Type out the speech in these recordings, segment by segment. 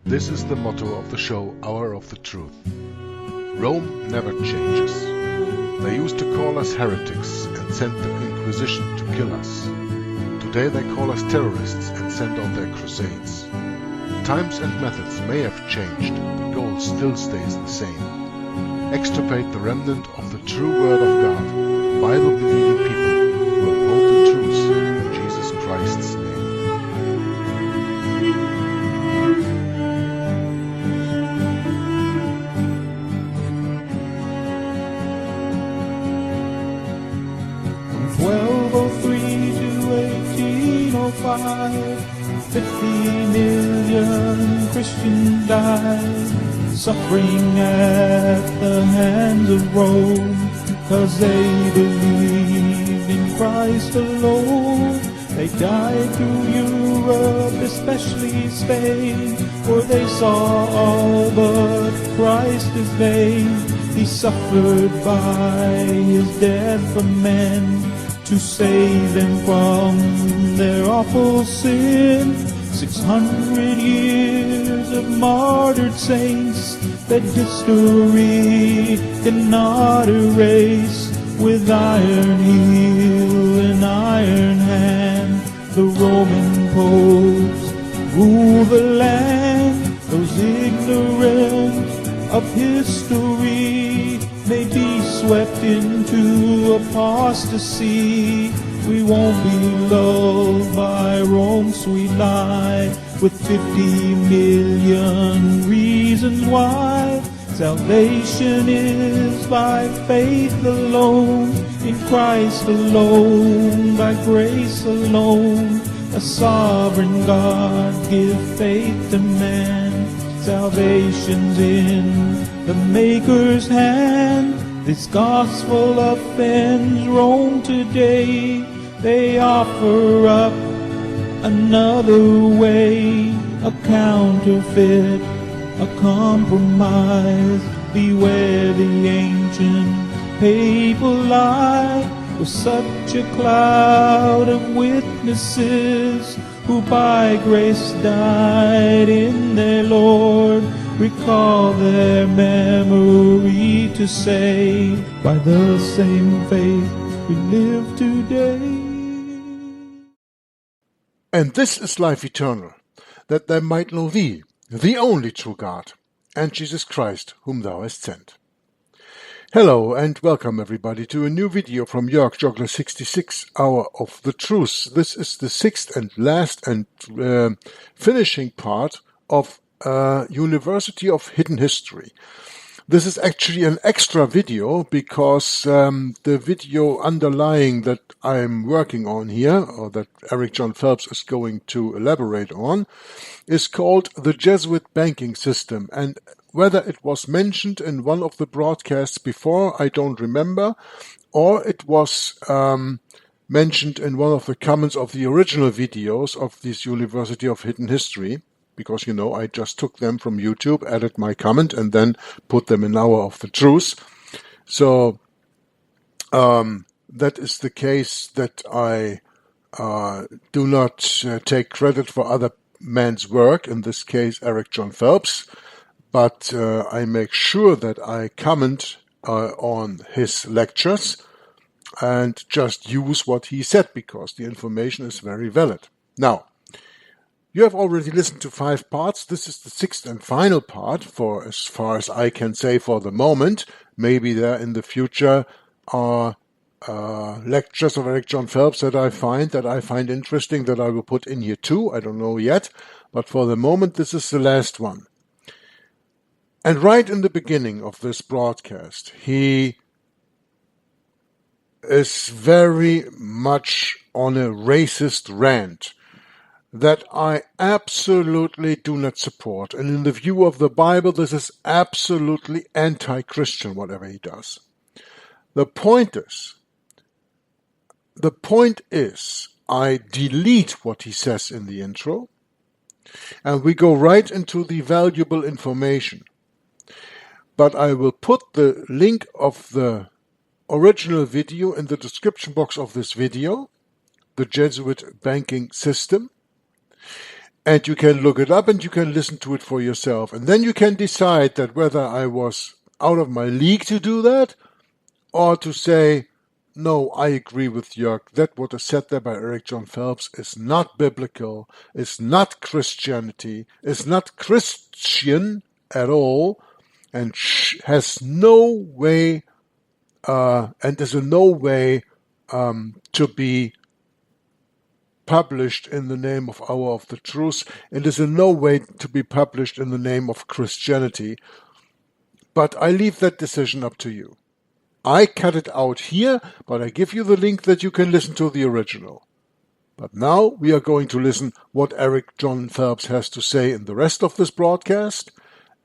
This is the motto of the show Hour of the Truth. Rome never changes. They used to call us heretics and sent the Inquisition to kill us. Today they call us terrorists and send on their crusades. Times and methods may have changed, the goal still stays the same. Extirpate the remnant of the true Word of God, Bible-believing people who uphold the truth in Jesus Christ's name. From 1203 to 1805, 50 million Christians died, suffering at the hands of Rome, 'cause they believed in Christ alone. They died through Europe, especially Spain, for they saw all but Christ as vain. He suffered by his death for men, to save them from their awful sin. 600 years of martyred saints that history cannot erase. With iron heel and iron hand, the Roman popes rule the land. Those ignorant of history may be swept into apostasy. We won't be lulled by Rome's sweet lie, with 50 million reasons why. Salvation is by faith alone, in Christ alone, by grace alone. A sovereign God give faith to man. Salvation's in the Maker's hand. This gospel offends Rome today. They offer up another way, a counterfeit, a compromise. Beware the ancient papal lie, with such a cloud of witnesses who by grace died in their Lord. Recall their memory to say, by the same faith we live today. And this is life eternal, that they might know thee, the only true God, and Jesus Christ, whom thou hast sent. Hello and welcome everybody to a new video from Jörg Joggler 66, Hour of the Truth. This is the sixth and last and finishing part of University of Hidden History. This is actually an extra video because the video underlying that I'm working on here, or that Jon Phelps is going to elaborate on, is called the Jesuit Banking System. And whether it was mentioned in one of the broadcasts before, I don't remember, or it was mentioned in one of the comments of the original videos of this University of Hidden History. Because, you know, I just took them from YouTube, added my comment, and then put them in Hour of the Truth. So that is the case that I do not take credit for other men's work, in this case Jon Phelps, but I make sure that I comment on his lectures and just use what he said, because the information is very valid. Now, you have already listened to 5 parts. This is the 6th and final part, for as far as I can say for the moment. Maybe there in the future are lectures of Jon Phelps that I find interesting, that I will put in here too. I don't know yet, but for the moment this is the last one. And right in the beginning of this broadcast, he is very much on a racist rant that I absolutely do not support. And in the view of the Bible, this is absolutely anti-Christian, whatever he does. The point is, I delete what he says in the intro, and we go right into the valuable information. But I will put the link of the original video in the description box of this video, the Jesuit Banking System. And you can look it up and you can listen to it for yourself. And then you can decide that whether I was out of my league to do that, or to say, no, I agree with Jörg, that what is said there by Jon Phelps is not biblical, is not Christianity, is not Christian at all, and has no way, and is in no way to be published in the name of Hour of the Truth, and is in no way to be published in the name of Christianity. But I leave that decision up to you. I cut it out here, but I give you the link that you can listen to the original. But now we are going to listen what Jon Phelps has to say in the rest of this broadcast,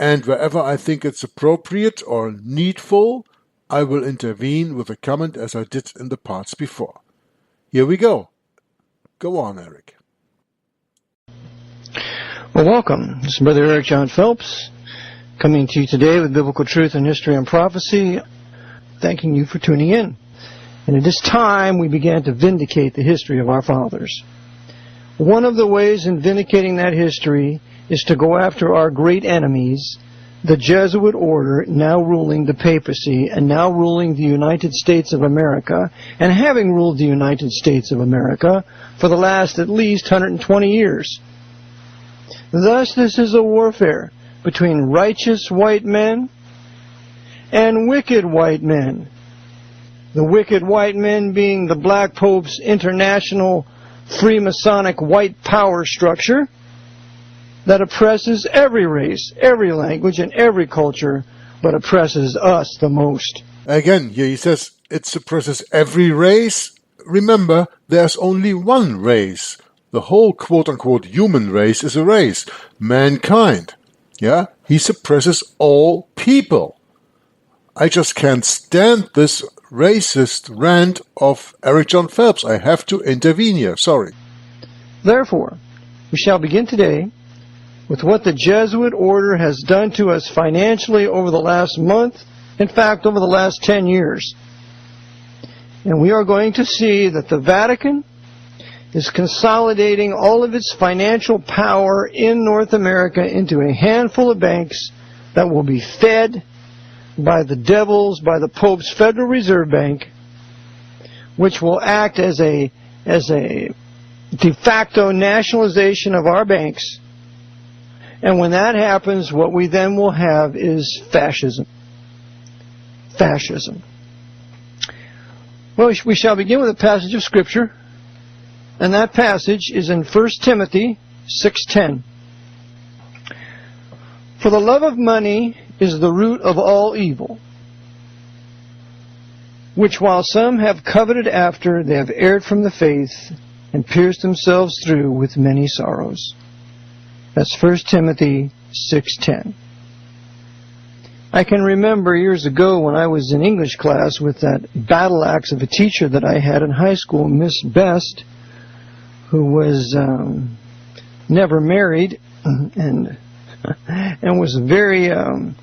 and wherever I think it's appropriate or needful, I will intervene with a comment as I did in the parts before. Here we go. Go on, Eric. Well, welcome. This is Brother Jon Phelps, coming to you today with Biblical Truth and History and Prophecy, thanking you for tuning in. And at this time, we began to vindicate the history of our fathers. One of the ways in vindicating that history is to go after our great enemies, the Jesuit order, now ruling the Papacy and now ruling the United States of America, and having ruled the United States of America for the last at least 120 years. Thus, this is a warfare between righteous white men and wicked white men. The wicked white men being the Black Pope's international Freemasonic white power structure that oppresses every race, every language, and every culture, but oppresses us the most. Again, here he says it suppresses every race. Remember, there's only one race. The whole quote-unquote human race is a race. Mankind. Yeah? He suppresses all people. I just can't stand this racist rant of Jon Phelps. I have to intervene here. Sorry. Therefore, we shall begin today with what the Jesuit order has done to us financially over the last month, in fact, over the last 10 years. And we are going to see that the Vatican is consolidating all of its financial power in North America into a handful of banks that will be fed by the devils, by the Pope's Federal Reserve Bank, which will act as a de facto nationalization of our banks. And when that happens, what we then will have is fascism. Fascism. Well, we shall begin with a passage of Scripture, and that passage is in 1 Timothy 6:10. For the love of money is the root of all evil, which while some have coveted after, they have erred from the faith and pierced themselves through with many sorrows. That's 1 Timothy 6:10. I can remember years ago when I was in English class with that battle axe of a teacher that I had in high school, Miss Best, who was never married and was very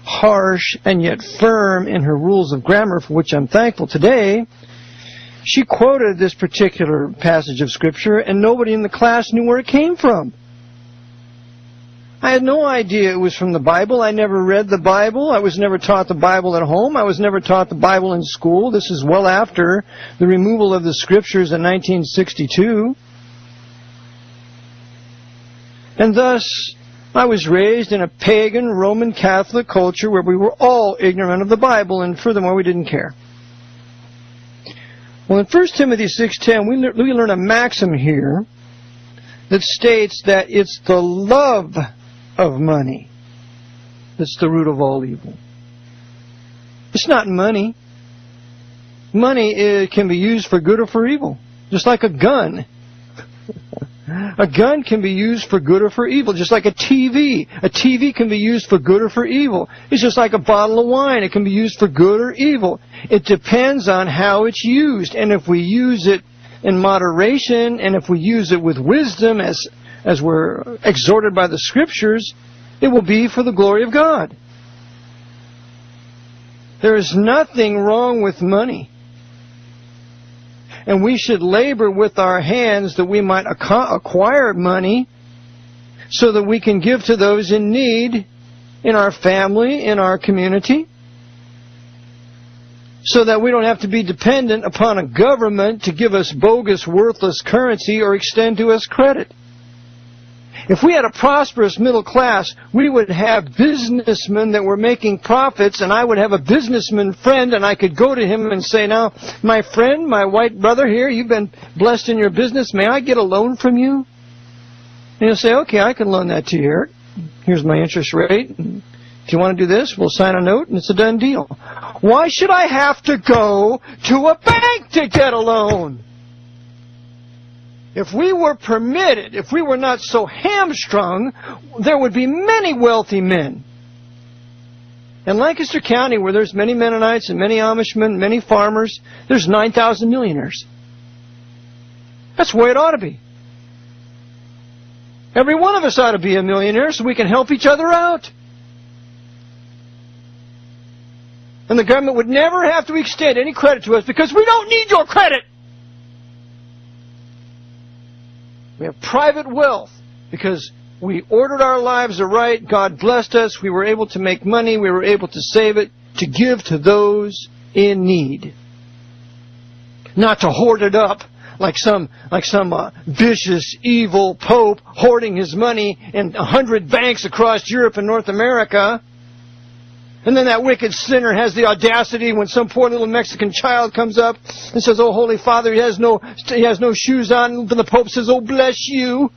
harsh and yet firm in her rules of grammar, for which I'm thankful today. She quoted this particular passage of Scripture, and nobody in the class knew where it came from. I had no idea it was from the Bible. I never read the Bible. I was never taught the Bible at home. I was never taught the Bible in school. This is well after the removal of the Scriptures in 1962. And thus, I was raised in a pagan Roman Catholic culture where we were all ignorant of the Bible, and furthermore, we didn't care. Well, in 1 Timothy 6:10, we learn a maxim here that states that it's the love of money that's the root of all evil. It's not money. Money can be used for good or for evil, just like a gun. A gun can be used for good or for evil, just like a TV. A TV can be used for good or for evil. It's just like a bottle of wine. It can be used for good or evil. It depends on how it's used. And if we use it in moderation, and if we use it with wisdom, as we're exhorted by the Scriptures, it will be for the glory of God. There is nothing wrong with money. And we should labor with our hands that we might acquire money so that we can give to those in need in our family, in our community, so that we don't have to be dependent upon a government to give us bogus, worthless currency or extend to us credit. If we had a prosperous middle class, we would have businessmen that were making profits, and I would have a businessman friend, and I could go to him and say, now, my friend, my white brother here, you've been blessed in your business. May I get a loan from you? And he'll say, okay, I can loan that to you, Eric. Here's my interest rate. If you want to do this, we'll sign a note, and it's a done deal. Why should I have to go to a bank to get a loan? If we were permitted, if we were not so hamstrung, there would be many wealthy men. In Lancaster County, where there's many Mennonites and many Amishmen, many farmers, there's 9,000 millionaires. That's the way it ought to be. Every one of us ought to be a millionaire so we can help each other out. And the government would never have to extend any credit to us because we don't need your credit. We have private wealth because we ordered our lives aright. God blessed us. We were able to make money. We were able to save it to give to those in need. Not to hoard it up like some vicious, evil pope hoarding his money in 100 banks across Europe and North America. And then that wicked sinner has the audacity when some poor little Mexican child comes up and says, oh, Holy Father, he has no shoes on. And the Pope says, oh, bless you.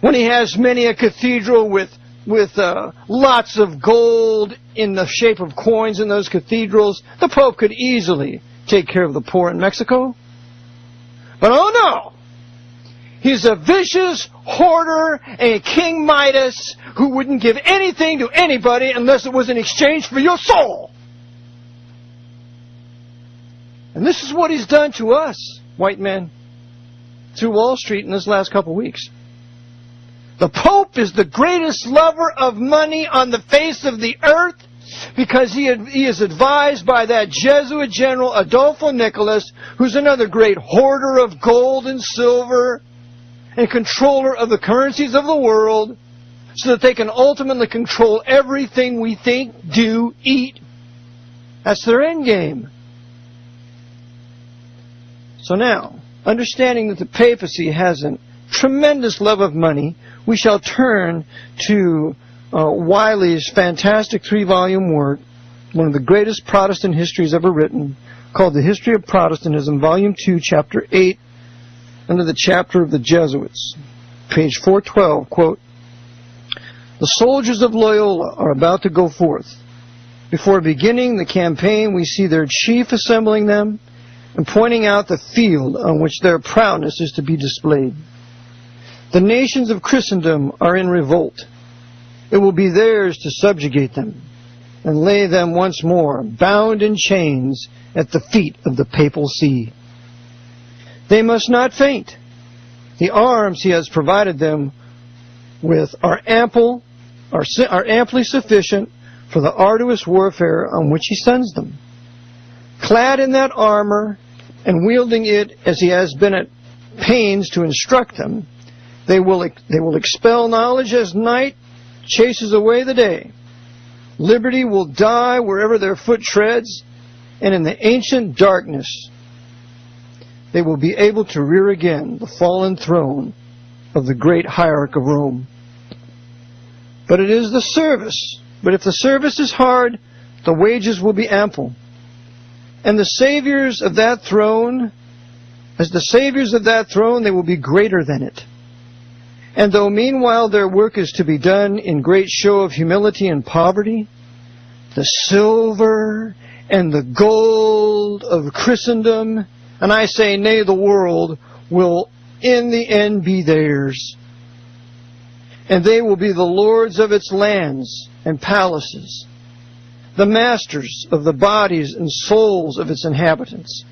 When he has many a cathedral with lots of gold in the shape of coins in those cathedrals, the Pope could easily take care of the poor in Mexico. But oh no! He's a vicious hoarder, a King Midas who wouldn't give anything to anybody unless it was in exchange for your soul. And this is what he's done to us, white men, through Wall Street in this last couple of weeks. The Pope is the greatest lover of money on the face of the earth because he is advised by that Jesuit general Adolfo Nicholas, who's another great hoarder of gold and silver and controller of the currencies of the world, so that they can ultimately control everything we think, do, eat. That's their end game. So now, understanding that the papacy has a tremendous love of money, we shall turn to Wiley's fantastic 3-volume work, one of the greatest Protestant histories ever written, called The History of Protestantism, Volume 2, Chapter 8, under the chapter of the Jesuits. Page 412, quote, the soldiers of Loyola are about to go forth. Before beginning the campaign, we see their chief assembling them and pointing out the field on which their proudness is to be displayed. The nations of Christendom are in revolt. It will be theirs to subjugate them and lay them once more, bound in chains, at the feet of the papal see. They must not faint. The arms he has provided them with are amply sufficient for the arduous warfare on which he sends them. Clad in that armor and wielding it as he has been at pains to instruct them, they will expel knowledge as night chases away the day. Liberty will die wherever their foot treads, and in the ancient darkness they will be able to rear again the fallen throne of the great hierarch of Rome. But it is the service. But if the service is hard, the wages will be ample. And the saviors of that throne, as the saviors of that throne, they will be greater than it. And though meanwhile their work is to be done in great show of humility and poverty, the silver and the gold of Christendom, and I say, nay, the world, will in the end be theirs. And they will be the lords of its lands and palaces, the masters of the bodies and souls of its inhabitants.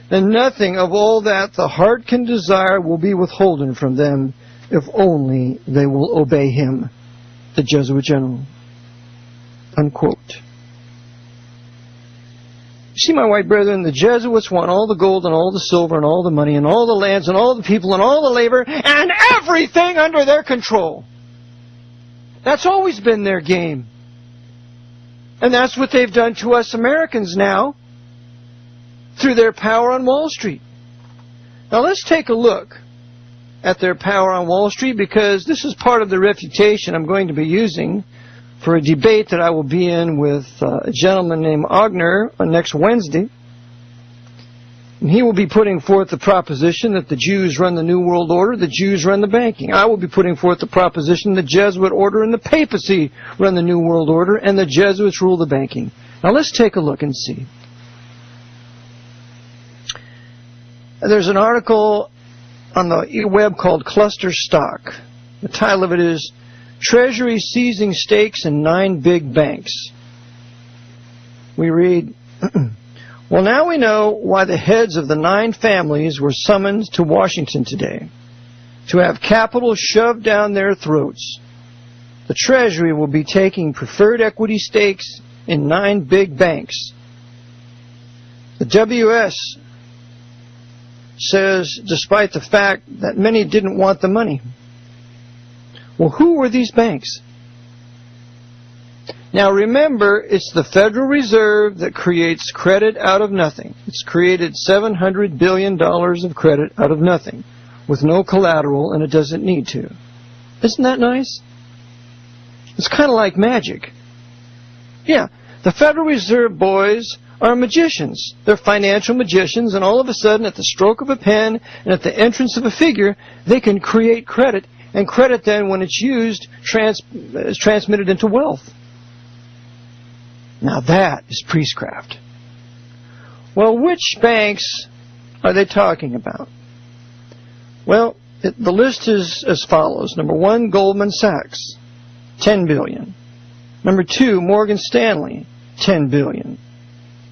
And nothing of all that the heart can desire will be withholden from them, if only they will obey him, the Jesuit general. Unquote. See, my white brethren, the Jesuits want all the gold and all the silver and all the money and all the lands and all the people and all the labor and everything under their control. That's always been their game. And that's what they've done to us Americans now through their power on Wall Street. Now let's take a look at their power on Wall Street, because this is part of the refutation I'm going to be using for a debate that I will be in with a gentleman named Ogner on next Wednesday. And he will be putting forth the proposition that the Jews run the New World Order, the Jews run the banking. I will be putting forth the proposition the Jesuit Order and the Papacy run the New World Order, and the Jesuits rule the banking. Now let's take a look and see. There's an article on the web called Cluster Stock. The title of it is Treasury Seizing Stakes in 9 Big Banks. We read, well, now we know why the heads of the 9 families were summoned to Washington today, to have capital shoved down their throats. The Treasury will be taking preferred equity stakes in 9 big banks. The WS says, despite the fact that many didn't want the money. Well, who were these banks? Now remember, it's the Federal Reserve that creates credit out of nothing. It's created $700 billion of credit out of nothing, with no collateral, and it doesn't need to. Isn't that nice? It's kind of like magic. Yeah, the Federal Reserve boys are magicians. They're financial magicians, and all of a sudden, at the stroke of a pen and at the entrance of a figure, they can create credit, and credit then, when it's used, is transmitted into wealth. Now that is priestcraft. Well, which banks are they talking about? Well, the list is as follows. Number 1, Goldman Sachs, $10 billion. Number 2, Morgan Stanley, $10 billion.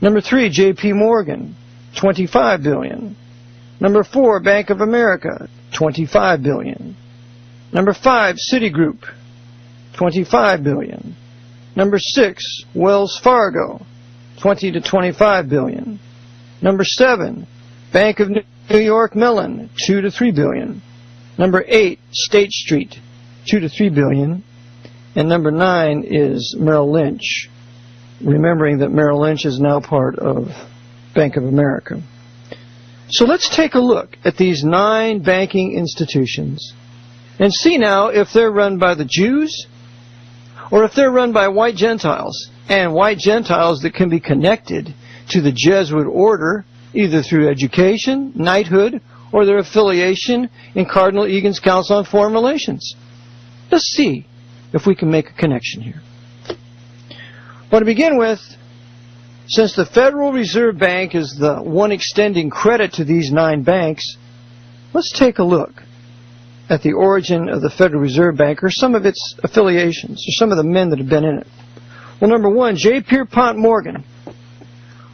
Number 3, J.P. Morgan, $25 billion. Number 4, Bank of America, $25 billion. Number 5, Citigroup, $25 billion. Number 6, Wells Fargo, $20 to $25 billion. Number 7, Bank of New York Mellon, $2 to $3 billion. Number 8, State Street, $2 to $3 billion. And number 9 is Merrill Lynch, remembering that Merrill Lynch is now part of Bank of America. So let's take a look at these 9 banking institutions and see now if they're run by the Jews or if they're run by white Gentiles, and white Gentiles that can be connected to the Jesuit order either through education, knighthood, or their affiliation in Cardinal Egan's Council on Foreign Relations. Let's see if we can make a connection here. Well, to begin with, since the Federal Reserve Bank is the one extending credit to these 9 banks, let's take a look at the origin of the Federal Reserve Bank, or some of its affiliations, or some of the men that have been in it. Well, number 1, J. Pierpont Morgan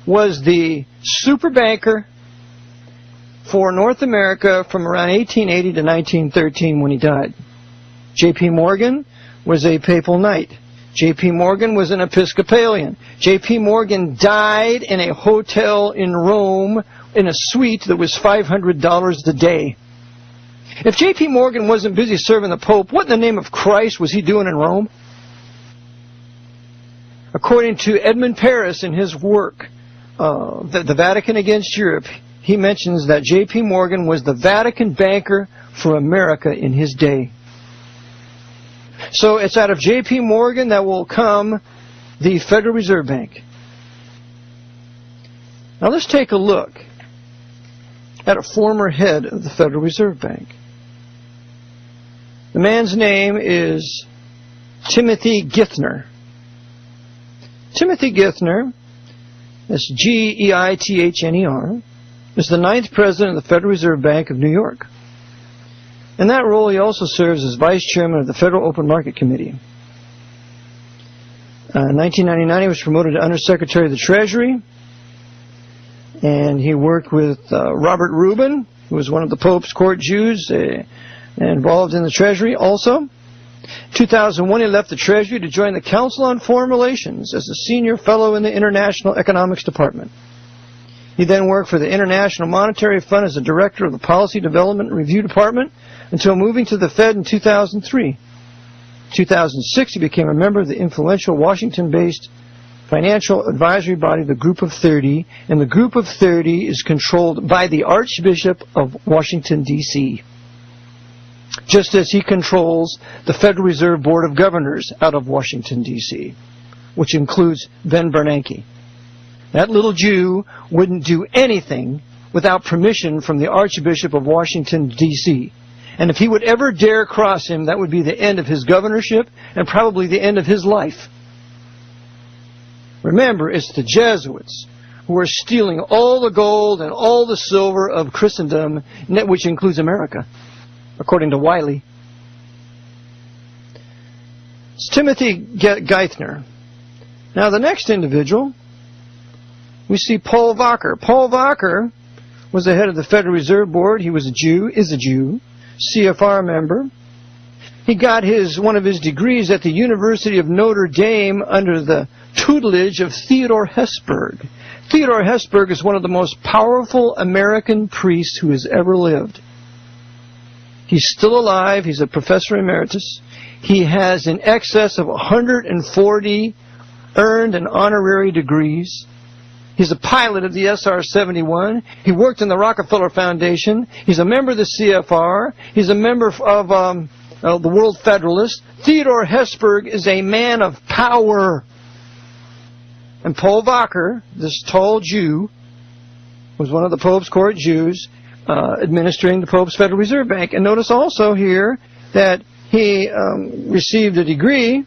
was the super banker for North America from around 1880 to 1913 when he died. J.P. Morgan was a papal knight. J.P. Morgan was an Episcopalian. J.P. Morgan died in a hotel in Rome in a suite that was $500 a day. If J.P. Morgan wasn't busy serving the Pope, what in the name of Christ was he doing in Rome? According to Edmond Paris in his work, the Vatican Against Europe, he mentions that J.P. Morgan was the Vatican banker for America in his day. So it's out of J.P. Morgan that will come the Federal Reserve Bank. Now let's take a look at a former head of the Federal Reserve Bank. The man's name is Timothy Geithner. Timothy Geithner, that's Geithner, is the 9th president of the Federal Reserve Bank of New York. In that role, he also serves as vice chairman of the Federal Open Market Committee. In 1999, he was promoted to undersecretary of the Treasury, and he worked with Robert Rubin, who was one of the Pope's court Jews, involved in the Treasury also. In 2001, he left the Treasury to join the Council on Foreign Relations as a senior fellow in the International Economics Department. He then worked for the International Monetary Fund as a director of the Policy Development and Review Department until moving to the Fed in 2003. In 2006, he became a member of the influential Washington-based financial advisory body, the Group of 30, and the Group of 30 is controlled by the Archbishop of Washington, D.C., just as he controls the Federal Reserve Board of Governors out of Washington, D.C., which includes Ben Bernanke. That little Jew wouldn't do anything without permission from the Archbishop of Washington, D.C., and if he would ever dare cross him, that would be the end of his governorship and probably the end of his life. Remember, it's the Jesuits who are stealing all the gold and all the silver of Christendom, which includes America, according to Wiley. It's Timothy Geithner. Now, the next individual, we see Paul Volcker. Paul Volcker was the head of the Federal Reserve Board. He was a Jew, is a Jew, CFR member. He got one of his degrees at the University of Notre Dame under the tutelage of Theodore Hesburgh. Theodore Hesburgh is one of the most powerful American priests who has ever lived. He's still alive. He's a professor emeritus. He has in excess of 140 earned and honorary degrees. He's a pilot of the SR-71. He worked in the Rockefeller Foundation. He's a member of the CFR. He's a member of the World Federalists. Theodore Hesburgh is a man of power. And Paul Volcker, this tall Jew, was one of the Pope's court Jews administering the Pope's Federal Reserve Bank. And notice also here that he received a degree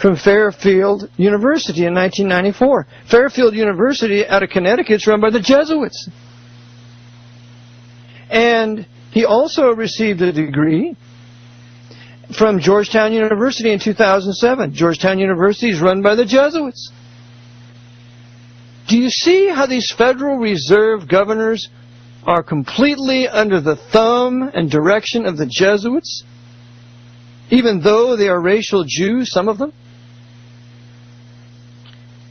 from Fairfield University in 1994. Fairfield University out of Connecticut is run by the Jesuits. And he also received a degree from Georgetown University in 2007. Georgetown University is run by the Jesuits. Do you see how these Federal Reserve governors are completely under the thumb and direction of the Jesuits, even though they are racial Jews, some of them?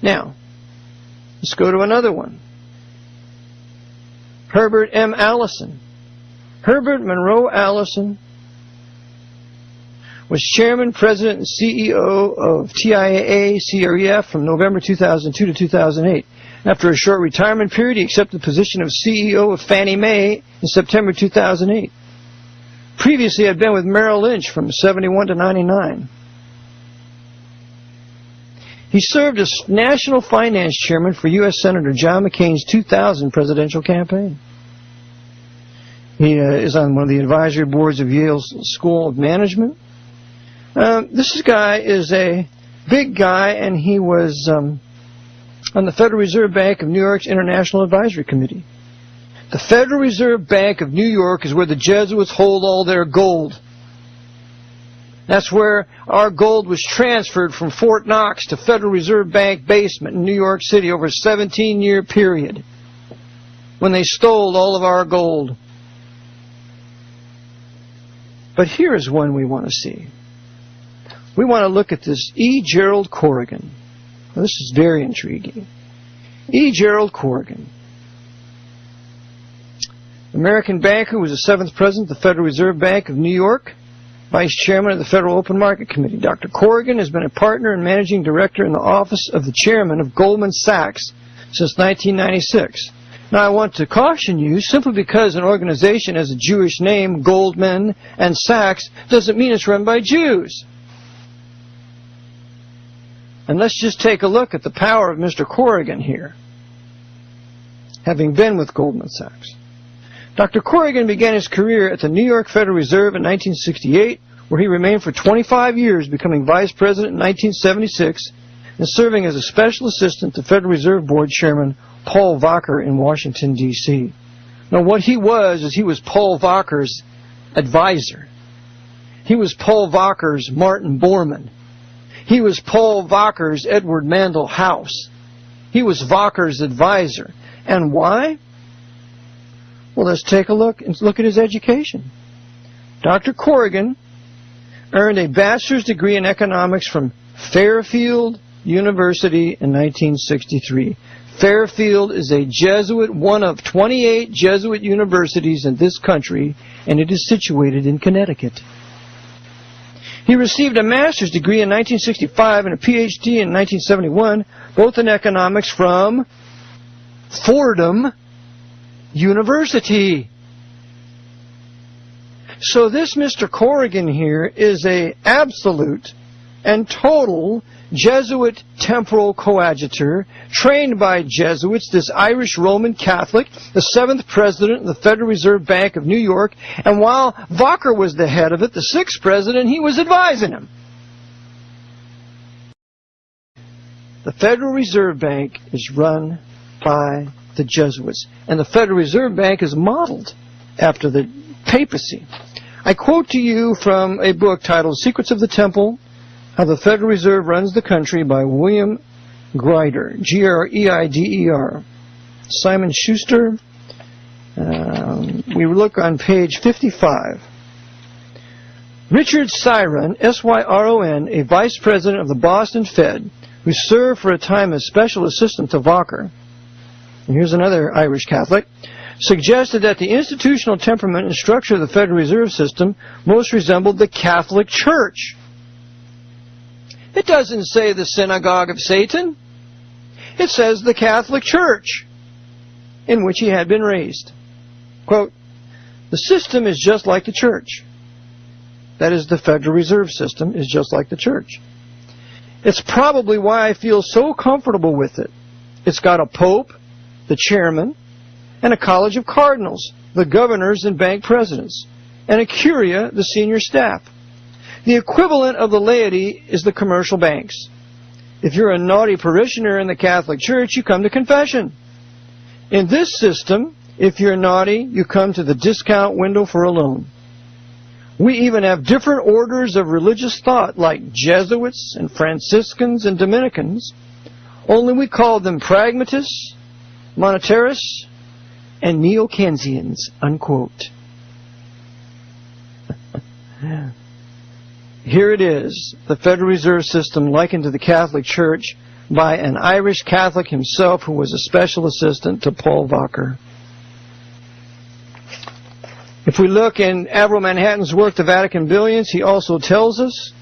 Now, let's go to another one. Herbert M. Allison. Herbert Monroe Allison was chairman, president, and CEO of TIAA-CREF from November 2002 to 2008. After a short retirement period, he accepted the position of CEO of Fannie Mae in September 2008. Previously, he had been with Merrill Lynch from 71 to 99. He served as National Finance Chairman for U.S. Senator John McCain's 2000 presidential campaign. He is on one of the advisory boards of Yale's School of Management. This guy is a big guy, and he was on the Federal Reserve Bank of New York's International Advisory Committee. The Federal Reserve Bank of New York is where the Jesuits hold all their gold. That's where our gold was transferred from Fort Knox to Federal Reserve Bank basement in New York City over a 17-year period when they stole all of our gold. But here is one we want to see. We want to look at this E. Gerald Corrigan. Now, this is very intriguing. E. Gerald Corrigan, American banker who was the 7th president of the Federal Reserve Bank of New York, Vice Chairman of the Federal Open Market Committee. Dr. Corrigan has been a partner and managing director in the office of the chairman of Goldman Sachs since 1996. Now, I want to caution you, simply because an organization has a Jewish name, Goldman and Sachs, doesn't mean it's run by Jews. And let's just take a look at the power of Mr. Corrigan here, having been with Goldman Sachs. Dr. Corrigan began his career at the New York Federal Reserve in 1968, where he remained for 25 years, becoming vice president in 1976 and serving as a special assistant to Federal Reserve Board Chairman Paul Volcker in Washington, D.C. Now, what he was is he was Paul Volcker's advisor. He was Paul Volcker's Martin Bormann. He was Paul Volcker's Edward Mandell House. He was Volcker's advisor. And why? Well, let's take a look and look at his education. Dr. Corrigan earned a bachelor's degree in economics from Fairfield University in 1963. Fairfield is a Jesuit, one of 28 Jesuit universities in this country, and it is situated in Connecticut. He received a master's degree in 1965 and a PhD in 1971, both in economics from Fordham University. So this Mr. Corrigan here is a absolute and total Jesuit temporal coadjutor, trained by Jesuits, this Irish Roman Catholic, the 7th president of the Federal Reserve Bank of New York, and while Walker was the head of it, the 6th president, he was advising him. The Federal Reserve Bank is run by the Jesuits, and the Federal Reserve Bank is modeled after the Papacy. I quote to you from a book titled Secrets of the Temple, How the Federal Reserve Runs the Country by William Greider, Greider. Simon Schuster. We look on page 55. Richard Syron, S-Y-R-O-N, a vice president of the Boston Fed, who served for a time as special assistant to Walker, and here's another Irish Catholic, suggested that the institutional temperament and structure of the Federal Reserve System most resembled the Catholic Church. It doesn't say the synagogue of Satan. It says the Catholic Church, in which he had been raised. Quote, the system is just like the church. That is, the Federal Reserve System is just like the church. It's probably why I feel so comfortable with it. It's got a pope, the chairman, and a college of cardinals, the governors and bank presidents, and a curia, the senior staff. The equivalent of the laity is the commercial banks. If you're a naughty parishioner in the Catholic Church, you come to confession. In this system, if you're naughty, you come to the discount window for a loan. We even have different orders of religious thought, like Jesuits and Franciscans and Dominicans, only we call them pragmatists, monetarists, and neo-Keynesians, unquote. Here it is, the Federal Reserve System likened to the Catholic Church by an Irish Catholic himself who was a special assistant to Paul Walker. If we look in Avro Manhattan's work, The Vatican Billions, he also tells us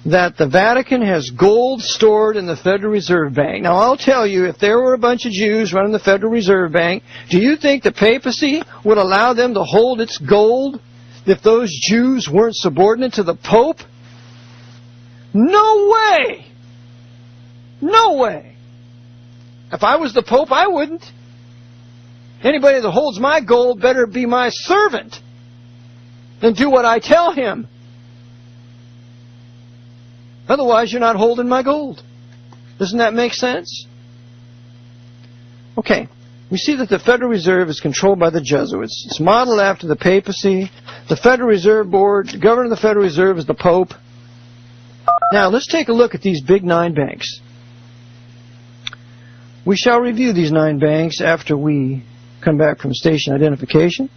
that the Vatican has gold stored in the Federal Reserve Bank. Now, I'll tell you, if there were a bunch of Jews running the Federal Reserve Bank, do you think the Papacy would allow them to hold its gold if those Jews weren't subordinate to the Pope? No way! No way! If I was the Pope, I wouldn't. Anybody that holds my gold better be my servant and do what I tell him. Otherwise, you're not holding my gold. Doesn't that make sense? Okay. We see that the Federal Reserve is controlled by the Jesuits. It's modeled after the Papacy. The Federal Reserve Board, the governor of the Federal Reserve is the Pope. Now, let's take a look at these big 9 banks. We shall review these 9 banks after we come back from station identification.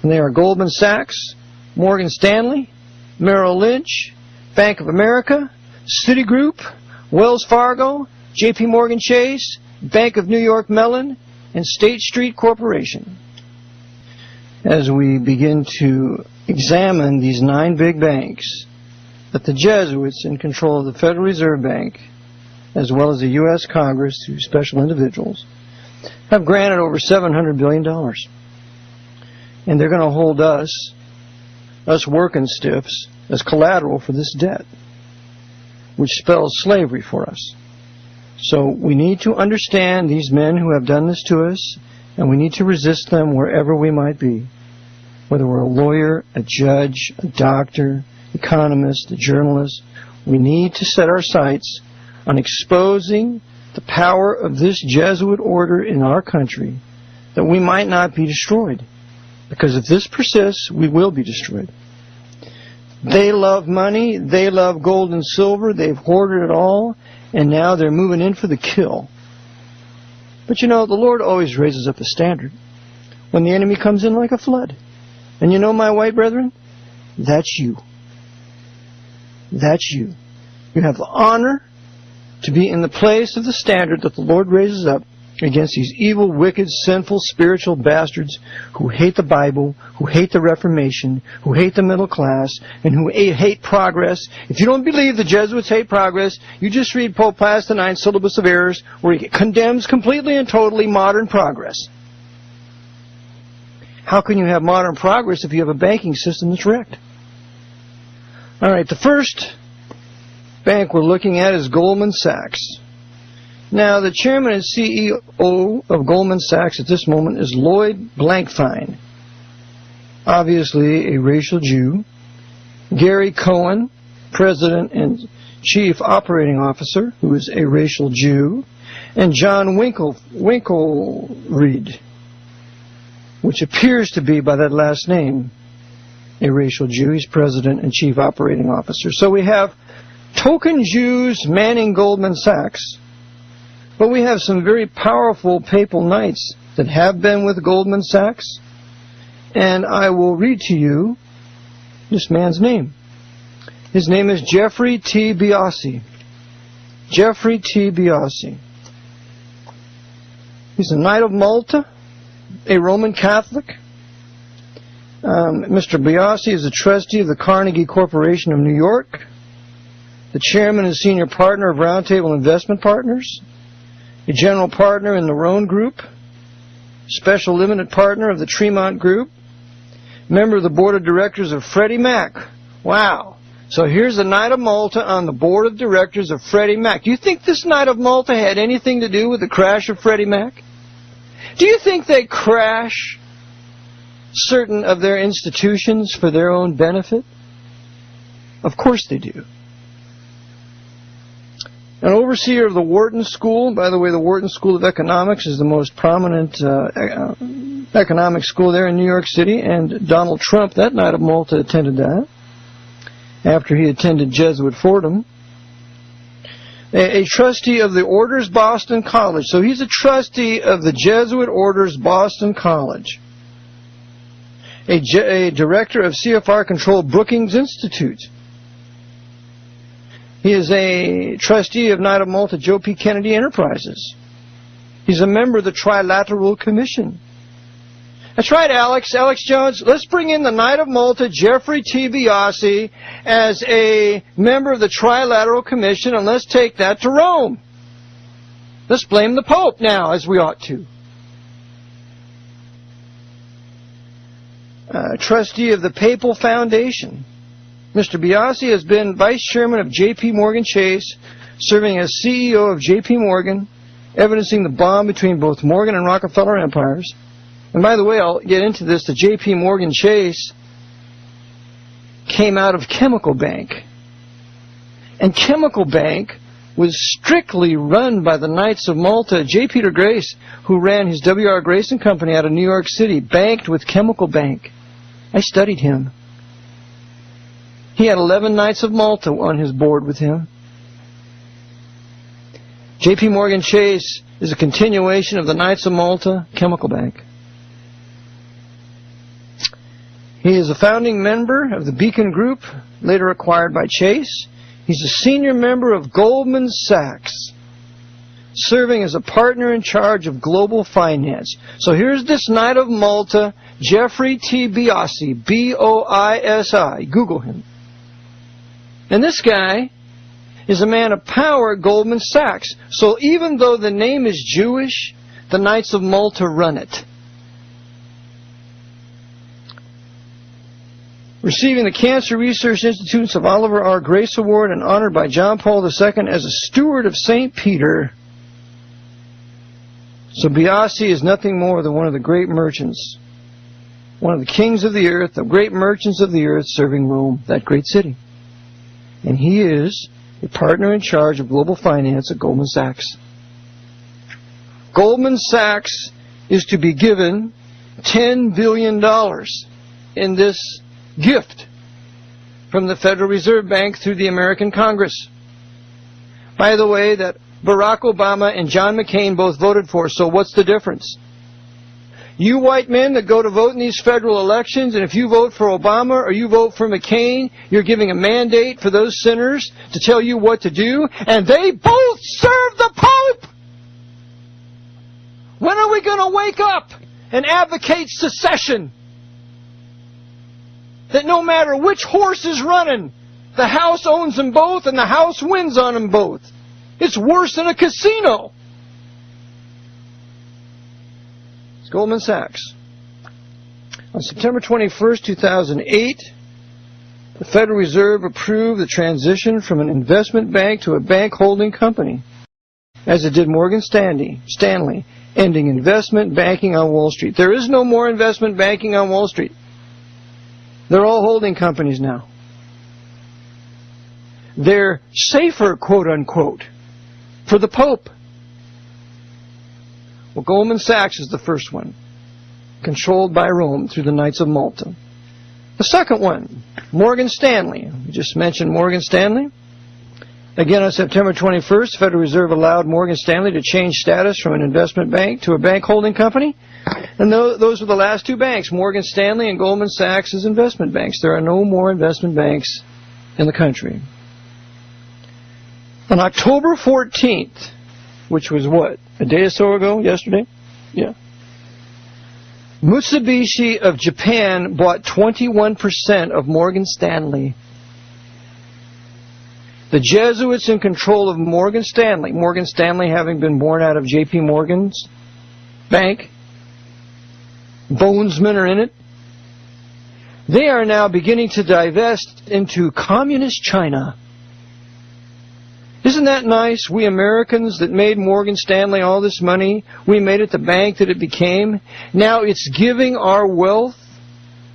And they are Goldman Sachs, Morgan Stanley, Merrill Lynch, Bank of America, Citigroup, Wells Fargo, J.P. Morgan Chase, Bank of New York Mellon, and State Street Corporation. As we begin to examine these 9 big banks, that the Jesuits, in control of the Federal Reserve Bank, as well as the U.S. Congress through special individuals, have granted over $700 billion. And they're going to hold us working stiffs, as collateral for this debt, which spells slavery for us. So we need to understand these men who have done this to us, and we need to resist them wherever we might be, whether we're a lawyer, a judge, a doctor, economist, a journalist. We need to set our sights on exposing the power of this Jesuit order in our country, that we might not be destroyed. Because if this persists, we will be destroyed. They love money, they love gold and silver, they've hoarded it all, and now they're moving in for the kill. But you know, the Lord always raises up a standard when the enemy comes in like a flood. And you know, my white brethren, that's you. That's you. You have the honor to be in the place of the standard that the Lord raises up, against these evil, wicked, sinful, spiritual bastards who hate the Bible, who hate the Reformation, who hate the middle class, and who hate progress. If you don't believe the Jesuits hate progress, you just read Pope Pius IX's Syllabus of Errors, where he condemns completely and totally modern progress. How can you have modern progress if you have a banking system that's wrecked? All right, the first bank we're looking at is Goldman Sachs. Now, the chairman and CEO of Goldman Sachs at this moment is Lloyd Blankfein, obviously a racial Jew. Gary Cohen, president and chief operating officer, who is a racial Jew. And John Winkelried, which appears to be, by that last name, a racial Jew. He's president and chief operating officer. So we have token Jews manning Goldman Sachs. But we have some very powerful papal knights that have been with Goldman Sachs. And I will read to you this man's name. His name is Jeffrey T. Biasi. Jeffrey T. Biasi. He's a Knight of Malta, a Roman Catholic. Mr. Biasi is a trustee of the Carnegie Corporation of New York, the chairman and senior partner of Roundtable Investment Partners, a general partner in the Roan Group, special limited partner of the Tremont Group, member of the board of directors of Freddie Mac. Wow. So here's the Knight of Malta on the board of directors of Freddie Mac. Do you think this Knight of Malta had anything to do with the crash of Freddie Mac? Do you think they crash certain of their institutions for their own benefit? Of course they do. An overseer of the Wharton School. By the way, the Wharton School of Economics is the most prominent economic school there in New York City, and Donald Trump, that Knight of Malta, attended that after he attended Jesuit Fordham. A trustee of the Orders Boston College. So he's a trustee of the Jesuit Orders Boston College. A director of CFR-controlled Brookings Institute. He is a trustee of Knight of Malta Joe P. Kennedy Enterprises. He's a member of the Trilateral Commission. That's right, Alex Jones. Let's bring in the Knight of Malta, Jeffrey T. Biasi, as a member of the Trilateral Commission, and let's take that to Rome. Let's blame the Pope now, as we ought to. Trustee of the Papal Foundation. Mr. Biasi has been vice chairman of J.P. Morgan Chase, serving as CEO of J.P. Morgan, evidencing the bond between both Morgan and Rockefeller empires. And by the way, I'll get into this, the J.P. Morgan Chase came out of Chemical Bank. And Chemical Bank was strictly run by the Knights of Malta. J. Peter Grace, who ran his W.R. Grace & Company out of New York City, banked with Chemical Bank. I studied him. He had 11 Knights of Malta on his board with him. J.P. Morgan Chase is a continuation of the Knights of Malta, Chemical Bank. He is a founding member of the Beacon Group, later acquired by Chase. He's a senior member of Goldman Sachs, serving as a partner in charge of global finance. So here's this Knight of Malta, Jeffrey T. Biasi, B-O-I-S-I. Google him. And this guy is a man of power at Goldman Sachs. So even though the name is Jewish, the Knights of Malta run it. Receiving the Cancer Research Institute's of Oliver R. Grace Award and honored by John Paul II as a steward of St. Peter. So Biasi is nothing more than one of the great merchants, one of the kings of the earth, the great merchants of the earth serving Rome, that great city. And he is a partner in charge of global finance at Goldman Sachs. Goldman Sachs is to be given $10 billion in this gift from the Federal Reserve Bank through the American Congress. By the way, that Barack Obama and John McCain both voted for, so what's the difference? You white men that go to vote in these federal elections, and if you vote for Obama or you vote for McCain, you're giving a mandate for those sinners to tell you what to do, and they both serve the Pope! When are we going to wake up and advocate secession? That no matter which horse is running, the House owns them both and the House wins on them both. It's worse than a casino. It's Goldman Sachs. On September 21st, 2008, the Federal Reserve approved the transition from an investment bank to a bank holding company, as it did Morgan Stanley, ending investment banking on Wall Street. There is no more investment banking on Wall Street. They're all holding companies now. They're safer, quote unquote, for the Pope. Well, Goldman Sachs is the first one, controlled by Rome through the Knights of Malta. The second one, Morgan Stanley. We just mentioned Morgan Stanley. Again, on September 21st, the Federal Reserve allowed Morgan Stanley to change status from an investment bank to a bank holding company. And those were the last two banks, Morgan Stanley and Goldman Sachs, as investment banks. There are no more investment banks in the country. On October 14th, which was what, a day or so ago, yesterday? Yeah. Mitsubishi of Japan bought 21% of Morgan Stanley. The Jesuits in control of Morgan Stanley having been born out of J.P. Morgan's bank, bonesmen are in it, they are now beginning to divest into communist China. Isn't that nice? We Americans that made Morgan Stanley all this money, we made it the bank that it became. Now it's giving our wealth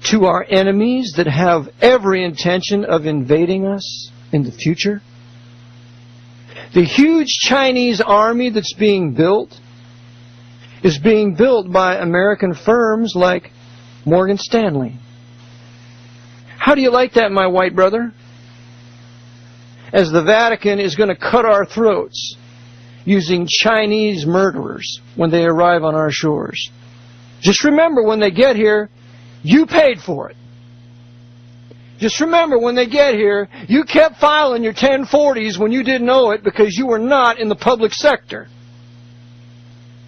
to our enemies that have every intention of invading us in the future. The huge Chinese army that's being built is being built by American firms like Morgan Stanley. How do you like that, my white brother? As the Vatican is going to cut our throats using Chinese murderers when they arrive on our shores. Just remember, when they get here, you paid for it. Just remember, when they get here, you kept filing your 1040s when you didn't know it because you were not in the public sector.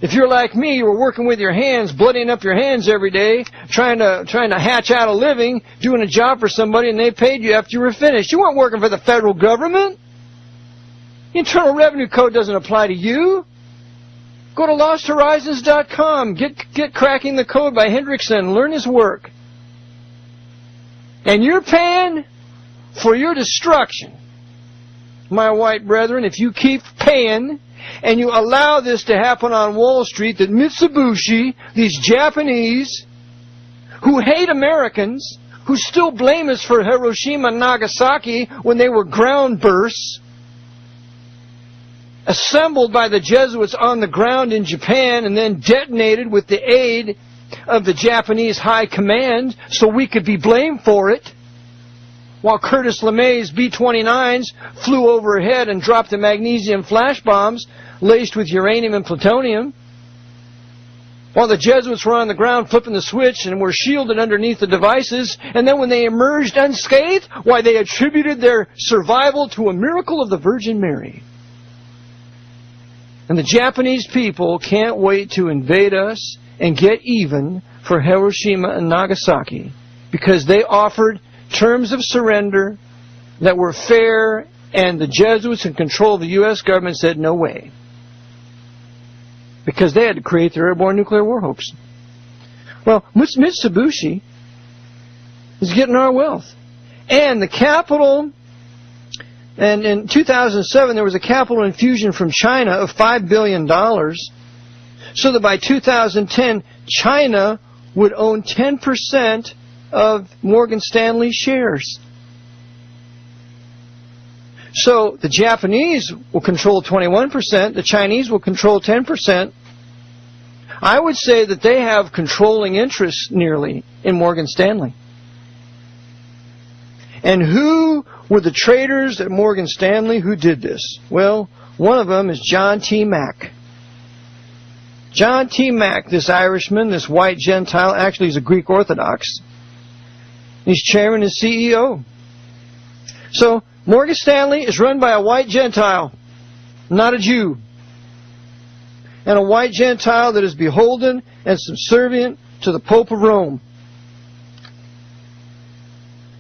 If you're like me, you were working with your hands, bloodying up your hands every day, trying to hatch out a living, doing a job for somebody, and they paid you after you were finished. You weren't working for the federal government. The Internal Revenue Code doesn't apply to you. Go to losthorizons.com. Get Cracking the Code by Hendrickson. Learn his work. And you're paying for your destruction, my white brethren, if you keep paying and you allow this to happen on Wall Street, that Mitsubishi, these Japanese, who hate Americans, who still blame us for Hiroshima and Nagasaki when they were ground bursts, assembled by the Jesuits on the ground in Japan and then detonated with the aid of the Japanese High Command so we could be blamed for it, while Curtis LeMay's B-29s flew overhead and dropped the magnesium flash bombs laced with uranium and plutonium, while the Jesuits were on the ground flipping the switch and were shielded underneath the devices, and then when they emerged unscathed, why, they attributed their survival to a miracle of the Virgin Mary. And the Japanese people can't wait to invade us and get even for Hiroshima and Nagasaki because they offered terms of surrender that were fair, and the Jesuits in control of the U.S. government said no way, because they had to create their airborne nuclear war hopes. Well, Mitsubishi is getting our wealth. And the capital, and in 2007 there was a capital infusion from China of $5 billion, so that by 2010 China would own 10% of Morgan Stanley shares. So the Japanese will control 21%, the Chinese will control 10%. I would say that they have controlling interests nearly in Morgan Stanley. And who were the traders at Morgan Stanley who did this? Well, one of them is John T. Mack. John T. Mack, this Irishman, this white Gentile, actually he's a Greek Orthodox. He's chairman and CEO. So Morgan Stanley is run by a white Gentile, not a Jew. and a white Gentile that is beholden and subservient to the Pope of Rome.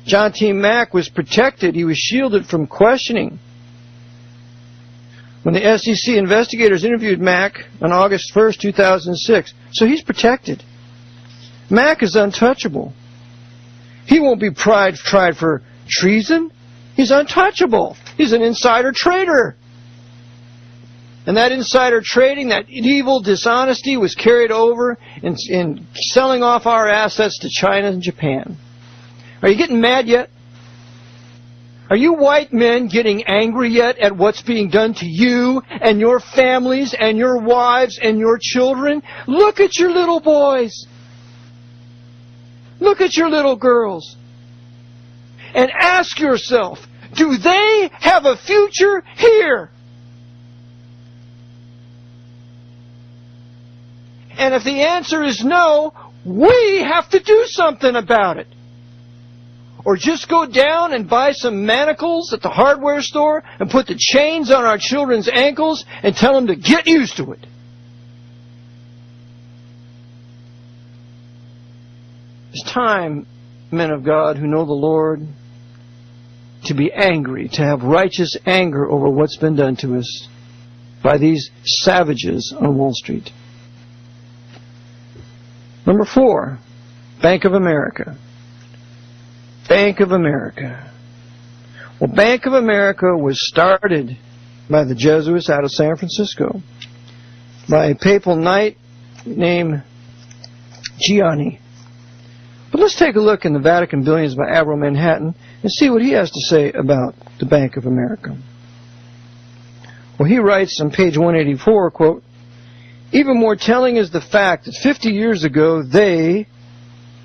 John T. Mack was protected. He was shielded from questioning. When the SEC investigators interviewed Mack on August 1st, 2006, so he's protected. Mack is untouchable. He won't be tried for treason. He's untouchable. He's an insider trader. And that insider trading, that evil dishonesty was carried over in selling off our assets to China and Japan. Are you getting mad yet? Are you white men getting angry yet at what's being done to you and your families and your wives and your children? Look at your little boys. Look at your little girls. And ask yourself, do they have a future here? And if the answer is no, we have to do something about it. Or just go down and buy some manacles at the hardware store and put the chains on our children's ankles and tell them to get used to it. It's time, men of God who know the Lord, to be angry, to have righteous anger over what's been done to us by these savages on Wall Street. Number 4, Bank of America. Bank of America. Well, Bank of America was started by the Jesuits out of San Francisco by a papal knight named Gianni. But let's take a look in the Vatican Billions by Avro Manhattan and see what he has to say about the Bank of America. Well, he writes on page 184, quote, "Even more telling is the fact that 50 years ago they,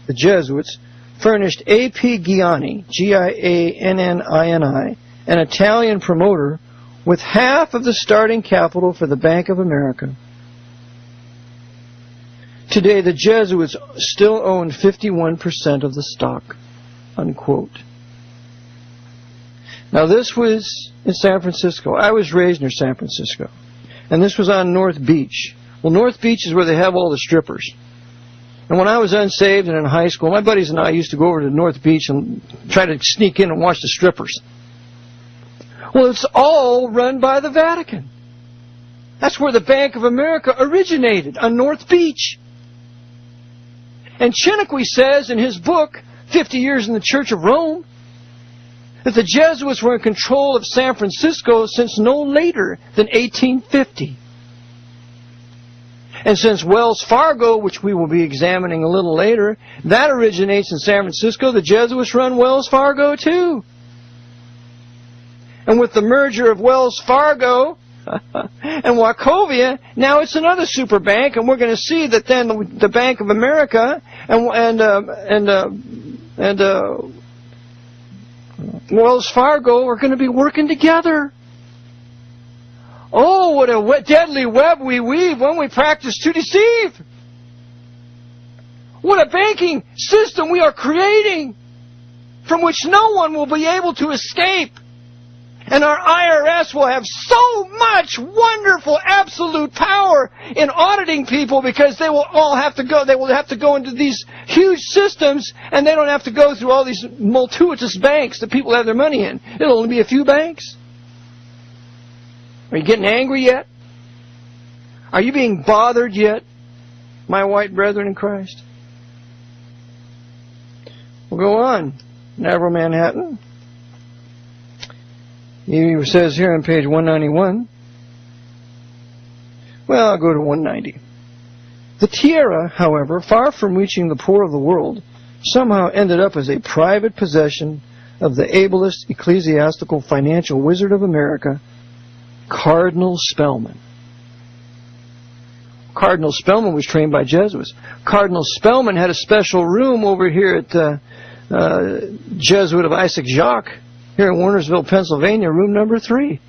the Jesuits, furnished A.P. Gianni, Giannini, an Italian promoter, with half of the starting capital for the Bank of America. Today, the Jesuits still own 51% of the stock," unquote. Now, this was in San Francisco. I was raised near San Francisco, and this was on North Beach. Well, North Beach is where they have all the strippers. And when I was unsaved and in high school, my buddies and I used to go over to North Beach and try to sneak in and watch the strippers. Well, it's all run by the Vatican. That's where the Bank of America originated, on North Beach. And Chiniquy says in his book, 50 Years in the Church of Rome, that the Jesuits were in control of San Francisco since no later than 1850. And since Wells Fargo, which we will be examining a little later, that originates in San Francisco, the Jesuits run Wells Fargo too. And with the merger of Wells Fargo and Wachovia, now it's another super bank, and we're going to see that then the Bank of America and Wells Fargo are going to be working together. Oh, what a deadly web we weave when we practice to deceive. What a banking system we are creating from which no one will be able to escape. And our IRS will have so much wonderful absolute power in auditing people because they will all have to go. They will have to go into these huge systems, and they don't have to go through all these multitudinous banks that people have their money in. It'll only be a few banks. Are you getting angry yet? Are you being bothered yet, my white brethren in Christ? We'll go on. Avro Manhattan. He says here on page 191. Well, I'll go to 190. The tiara, however, far from reaching the poor of the world, somehow ended up as a private possession of the ablest ecclesiastical financial wizard of America, Cardinal Spellman. Cardinal Spellman was trained by Jesuits. Cardinal Spellman had a special room over here at Jesuit of Isaac Jacques, here in Warnersville, Pennsylvania, room number 3.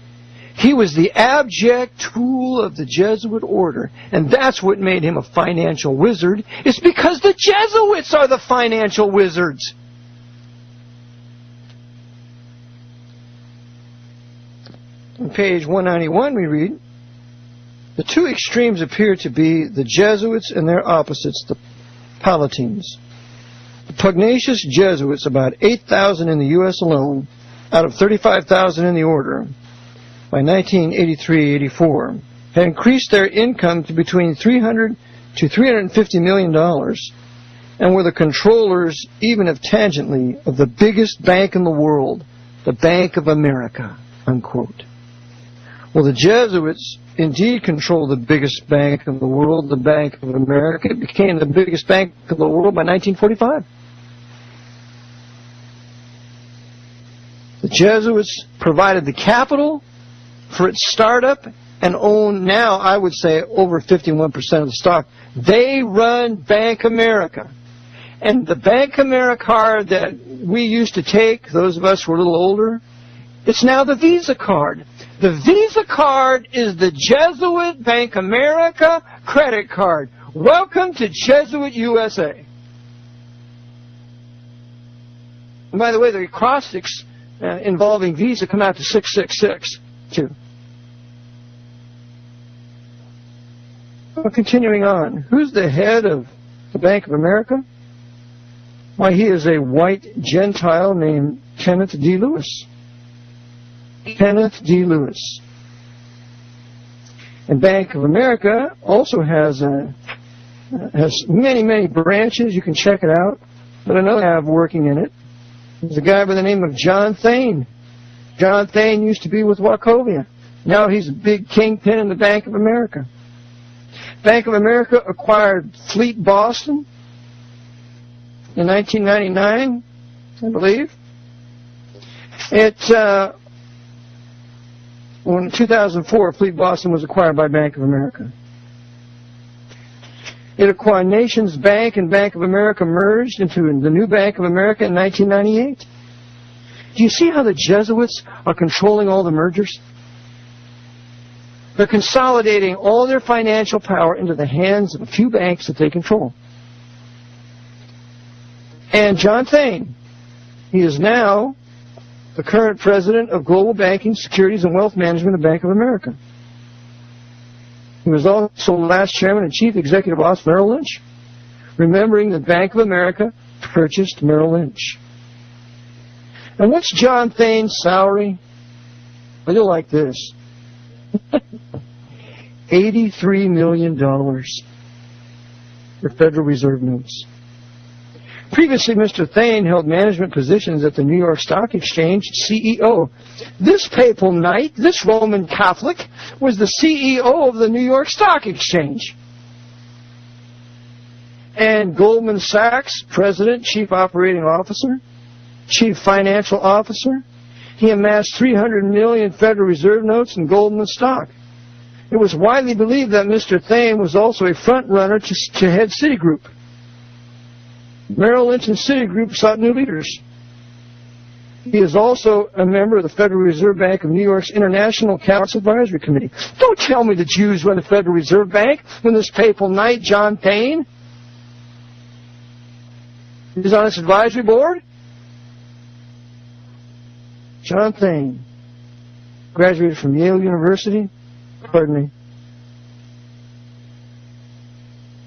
He was the abject tool of the Jesuit order, and that's what made him a financial wizard. It's because the Jesuits are the financial wizards. On page 191 we read, The two extremes appear to be the Jesuits and their opposites, the Palatines. The pugnacious Jesuits, about 8,000 in the U.S. alone, out of 35,000 in the order, by 1983-84, had increased their income to between $300 to $350 million, and were the controllers, even if tangentially, of the biggest bank in the world, the Bank of America, unquote. Well, the Jesuits indeed controlled the biggest bank in the world, the Bank of America. It became the biggest bank in the world by 1945. The Jesuits provided the capital for its startup and own now, I would say, over 51% of the stock. They run Bank America. And the Bank America card that we used to take, those of us who are a little older, it's now the Visa card. The Visa card is the Jesuit Bank America credit card. Welcome to Jesuit USA. And by the way, the acrostics involving Visa come out to 666, too. Well, continuing on, who's the head of the Bank of America? Why, he is a white Gentile named Kenneth D. Lewis. Kenneth D. Lewis. And Bank of America also has many, many branches. You can check it out. But I know I have working in it. There's a guy by the name of Jon Thane. Jon Thane used to be with Wachovia. Now he's a big kingpin in the Bank of America. Bank of America acquired Fleet Boston in 1999, I believe. In 2004, Fleet Boston was acquired by Bank of America. It acquired Nations Bank, and Bank of America merged into the new Bank of America in 1998. Do you see how the Jesuits are controlling all the mergers? They're consolidating all their financial power into the hands of a few banks that they control. And Jon Thane, he is now the current president of Global Banking, Securities, and Wealth Management of Bank of America. He was also last chairman and chief executive officer of Merrill Lynch, remembering that Bank of America purchased Merrill Lynch. And what's Jon Thane's salary? Well, you'll like this. $83 million for Federal Reserve notes. Previously, Mr. Thane held management positions at the New York Stock Exchange, CEO. This papal knight, this Roman Catholic, was the CEO of the New York Stock Exchange. And Goldman Sachs, president, chief operating officer, chief financial officer. He amassed 300 million Federal Reserve notes in Goldman stock. It was widely believed that Mr. Thane was also a front runner to head Citigroup. Merrill Lynch and Citigroup sought new leaders. He is also a member of the Federal Reserve Bank of New York's International Accounts Advisory Committee. Don't tell me the Jews run the Federal Reserve Bank when this papal knight, Jon Thane, is on its advisory board. Jon Thane graduated from Yale University.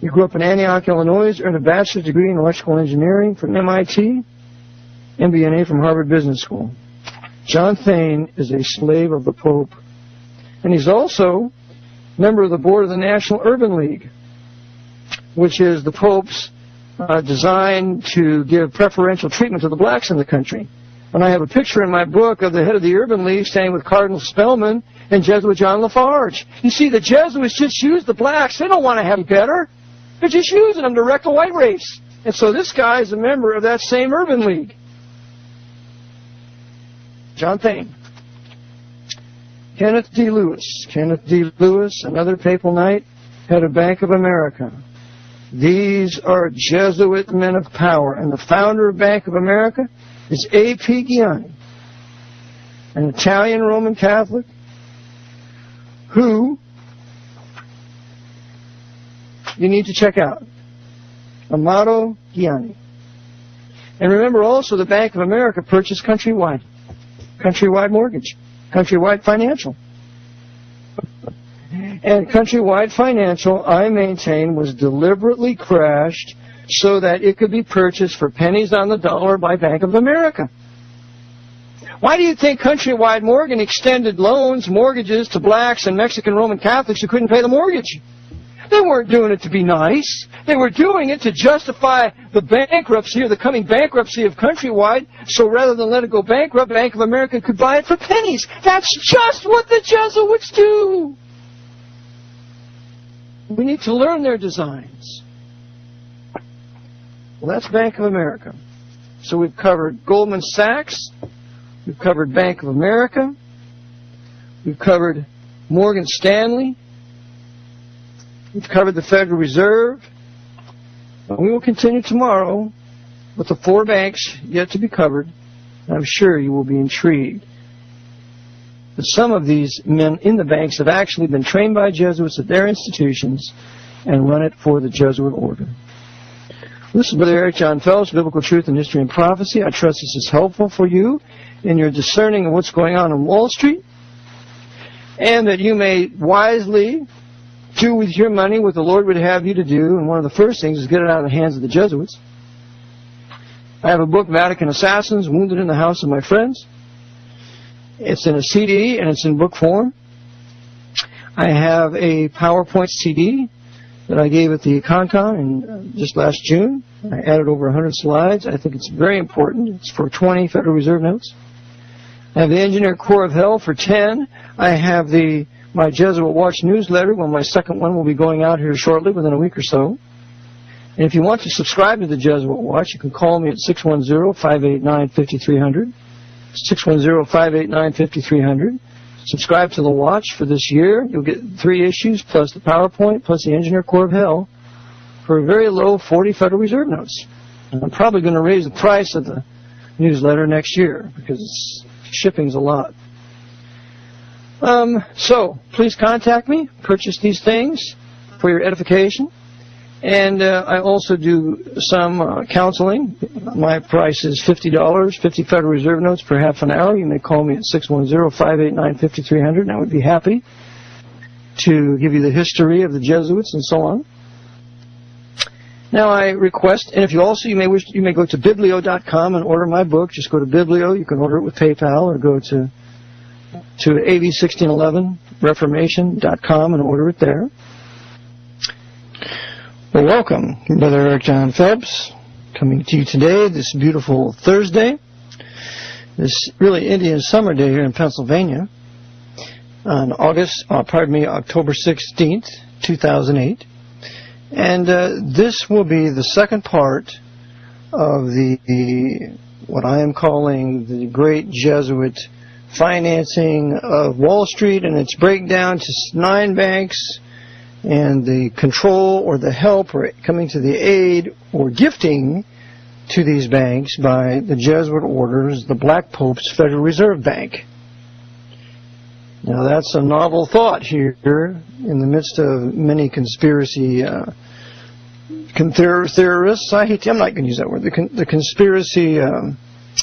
He grew up in Antioch, Illinois, earned a bachelor's degree in electrical engineering from MIT, MBA from Harvard Business School. Jon Thane is a slave of the Pope. And he's also a member of the board of the National Urban League, which is the Pope's design to give preferential treatment to the blacks in the country. And I have a picture in my book of the head of the Urban League standing with Cardinal Spellman and Jesuit John Lafarge. You see, the Jesuits just use the blacks. They don't want to have it better. They're just using them to wreck the white race. And so this guy is a member of that same Urban League. Jon Thane. Kenneth D. Lewis. Kenneth D. Lewis, another papal knight, head of Bank of America. These are Jesuit men of power. And the founder of Bank of America is A.P. Gianni, an Italian Roman Catholic who you need to check out. Amato Gianni. And remember also the Bank of America purchased Countrywide. Countrywide Mortgage. Countrywide Financial. And Countrywide Financial, I maintain, was deliberately crashed so that it could be purchased for pennies on the dollar by Bank of America. Why do you think Countrywide Mortgage extended loans, mortgages to blacks and Mexican Roman Catholics who couldn't pay the mortgage? They weren't doing it to be nice. They were doing it to justify the bankruptcy or the coming bankruptcy of Countrywide, so rather than let it go bankrupt, Bank of America could buy it for pennies. That's just what the Jesuits do. We need to learn their designs. Well, that's Bank of America. So we've covered Goldman Sachs, we've covered Bank of America, we've covered Morgan Stanley, we've covered the Federal Reserve. We will continue tomorrow with the 4 banks yet to be covered. I'm sure you will be intrigued. But some of these men in the banks have actually been trained by Jesuits at their institutions and run it for the Jesuit order. This is Brother Eric Jon Phelps, Biblical Truth and History and Prophecy. I trust this is helpful for you in your discerning of what's going on Wall Street, and that you may wisely do with your money what the Lord would have you to do. And one of the first things is get it out of the hands of the Jesuits. I have a book, Vatican Assassins, Wounded in the House of My Friends. It's in a CD and it's in book form. I have a PowerPoint CD that I gave at the ConCon in just last June. I added over 100 slides. I think it's very important. It's for 20 Federal Reserve notes. I have the Engineer Corps of Hell for 10. I have my Jesuit Watch newsletter. Well, my second one will be going out here shortly, within a week or so. And if you want to subscribe to the Jesuit Watch, you can call me at 610-589-5300. 610-589-5300. Subscribe to the Watch for this year. You'll get 3 issues, plus the PowerPoint, plus the Engineer Corps of Hell, for a very low 40 Federal Reserve notes. And I'm probably going to raise the price of the newsletter next year, because shipping's a lot. So, please contact me. Purchase these things for your edification. And I also do some counseling. My price is $50, 50 Federal Reserve notes per half an hour. You may call me at 610-589-5300, and I would be happy to give you the history of the Jesuits and so on. Now I request, and if you also, you may go to biblio.com and order my book. Just go to Biblio. You can order it with PayPal, or go to AV1611reformation.com and order it there. Well, welcome, Brother Eric Jon Phelps, coming to you today, this beautiful Thursday, this really Indian summer day here in Pennsylvania, on October 16th, 2008. And this will be the second part of what I am calling the Great Jesuit Financing of Wall Street, and its breakdown to 9 banks, and the control or the help or coming to the aid or gifting to these banks by the Jesuit orders, the Black Pope's Federal Reserve Bank. Now that's a novel thought here in the midst of many conspiracy theorists. I'm not going to use that word. The conspiracy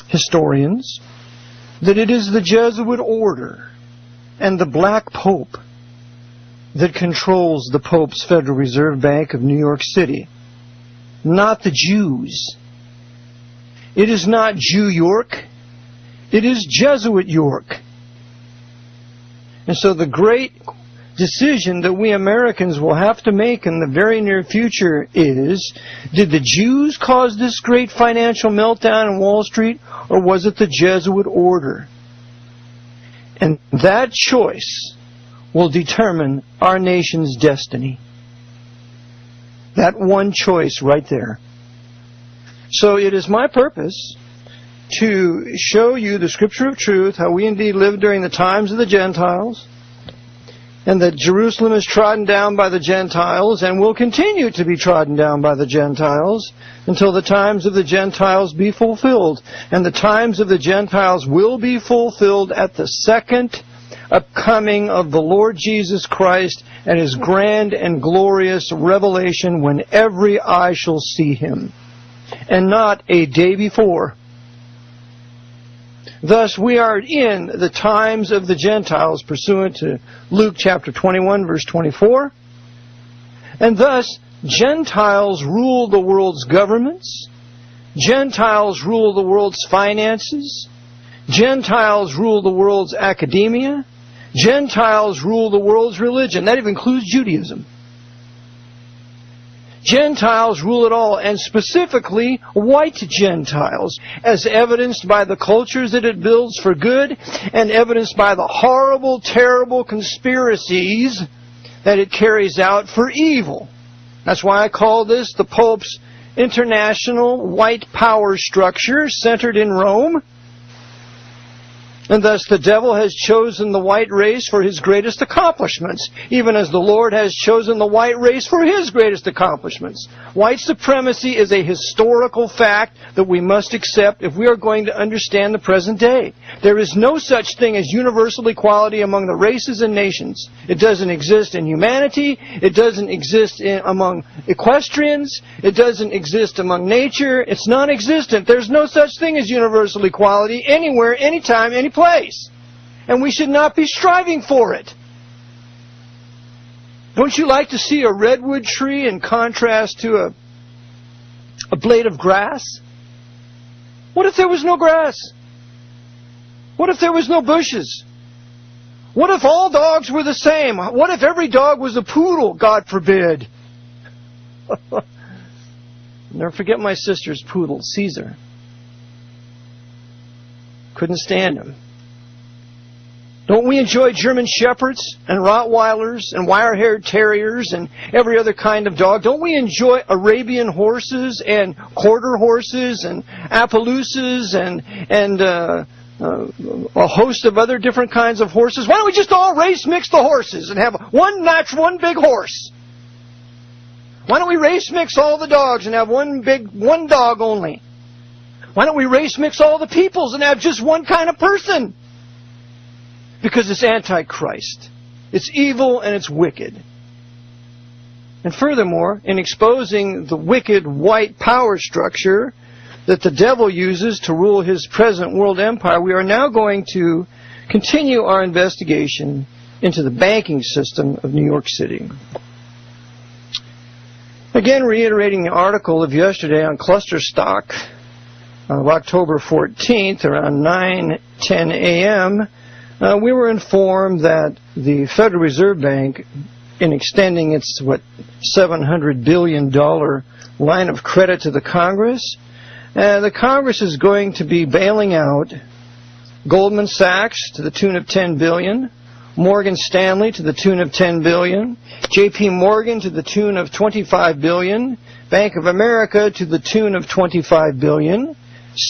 historians, that it is the Jesuit order and the Black Pope that controls the Pope's Federal Reserve Bank of New York City, not the Jews. It is not Jew York. It is Jesuit York. And so the great decision that we Americans will have to make in the very near future is, did the Jews cause this great financial meltdown in Wall Street, or was it the Jesuit order? And that choice will determine our nation's destiny. That one choice right there. So it is my purpose to show you the Scripture of truth, how we indeed lived during the times of the Gentiles, and that Jerusalem is trodden down by the Gentiles and will continue to be trodden down by the Gentiles until the times of the Gentiles be fulfilled. And the times of the Gentiles will be fulfilled at the second upcoming of the Lord Jesus Christ and His grand and glorious revelation, when every eye shall see Him, and not a day before. Thus, we are in the times of the Gentiles, pursuant to Luke chapter 21, verse 24. And thus, Gentiles rule the world's governments. Gentiles rule the world's finances. Gentiles rule the world's academia. Gentiles rule the world's religion. That even includes Judaism. Gentiles rule it all, and specifically white Gentiles, as evidenced by the cultures that it builds for good, and evidenced by the horrible, terrible conspiracies that it carries out for evil. That's why I call this the Pope's international white power structure centered in Rome. And thus the devil has chosen the white race for his greatest accomplishments, even as the Lord has chosen the white race for His greatest accomplishments. White supremacy is a historical fact that we must accept if we are going to understand the present day. There is no such thing as universal equality among the races and nations. It doesn't exist in humanity. It doesn't exist among equestrians. It doesn't exist among nature. It's non-existent. There's no such thing as universal equality anywhere, anytime, any place. And we should not be striving for it. Don't you like to see a redwood tree in contrast to a blade of grass? What if there was no grass? What if there was no bushes? What if all dogs were the same? What if every dog was a poodle? God forbid. Never forget my sister's poodle, Caesar. Couldn't stand him. Don't we enjoy German Shepherds and Rottweilers and wire-haired terriers and every other kind of dog? Don't we enjoy Arabian horses and quarter horses and Appaloosas and a host of other different kinds of horses? Why don't we just all race mix the horses and have one big horse? Why don't we race mix all the dogs and have one dog only? Why don't we race mix all the peoples and have just one kind of person? Because it's antichrist. It's evil and it's wicked. And furthermore, in exposing the wicked white power structure that the devil uses to rule his present world empire, we are now going to continue our investigation into the banking system of New York City. Again, reiterating the article of yesterday on cluster stock of October 14th around 9:10 a.m., we were informed that the Federal Reserve Bank, in extending its, $700 billion line of credit to the Congress, the Congress is going to be bailing out Goldman Sachs to the tune of $10 billion, Morgan Stanley to the tune of $10 billion, J.P. Morgan to the tune of $25 billion, Bank of America to the tune of $25 billion,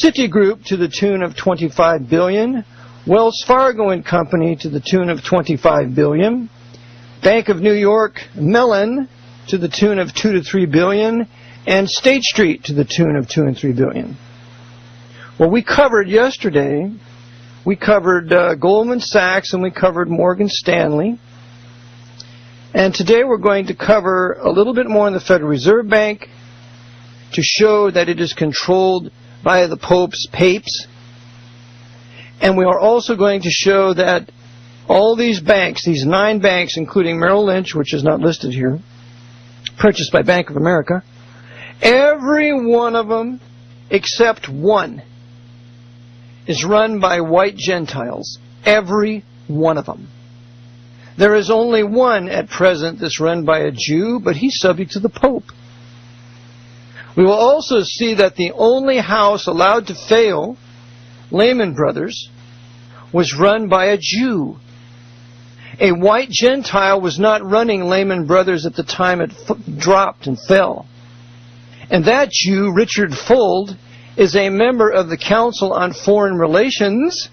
Citigroup to the tune of $25 billion, Wells Fargo and Company to the tune of $25 billion, Bank of New York Mellon to the tune of $2 to $3 billion, and State Street to the tune of $2 and $3 billion. Well, we covered yesterday, we covered Goldman Sachs and we covered Morgan Stanley. And today we're going to cover a little bit more on the Federal Reserve Bank to show that it is controlled by the Pope's papes. And we are also going to show that all these banks, these 9 banks, including Merrill Lynch, which is not listed here, purchased by Bank of America, every one of them except one is run by white Gentiles. Every one of them. There is only one at present that's run by a Jew, but he's subject to the Pope. We will also see that the only house allowed to fail, Lehman Brothers, was run by a Jew. A white Gentile was not running Lehman Brothers at the time it dropped and fell. And that Jew, Richard Fuld, is a member of the Council on Foreign Relations,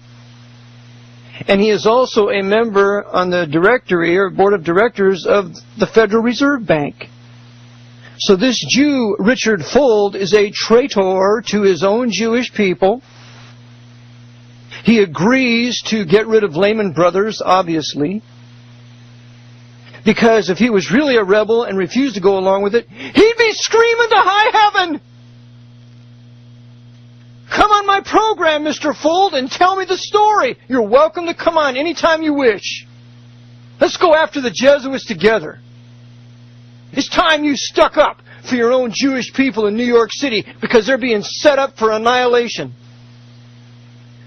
and he is also a member on the directory or board of directors of the Federal Reserve Bank. So this Jew, Richard Fuld, is a traitor to his own Jewish people. He agrees to get rid of Lehman Brothers, obviously, because if he was really a rebel and refused to go along with it, he'd be screaming to high heaven. come on my program, Mr. Fold, and tell me the story. You're welcome to come on anytime you wish. Let's go after the Jesuits together. It's time you stuck up for your own Jewish people in New York City because they're being set up for annihilation.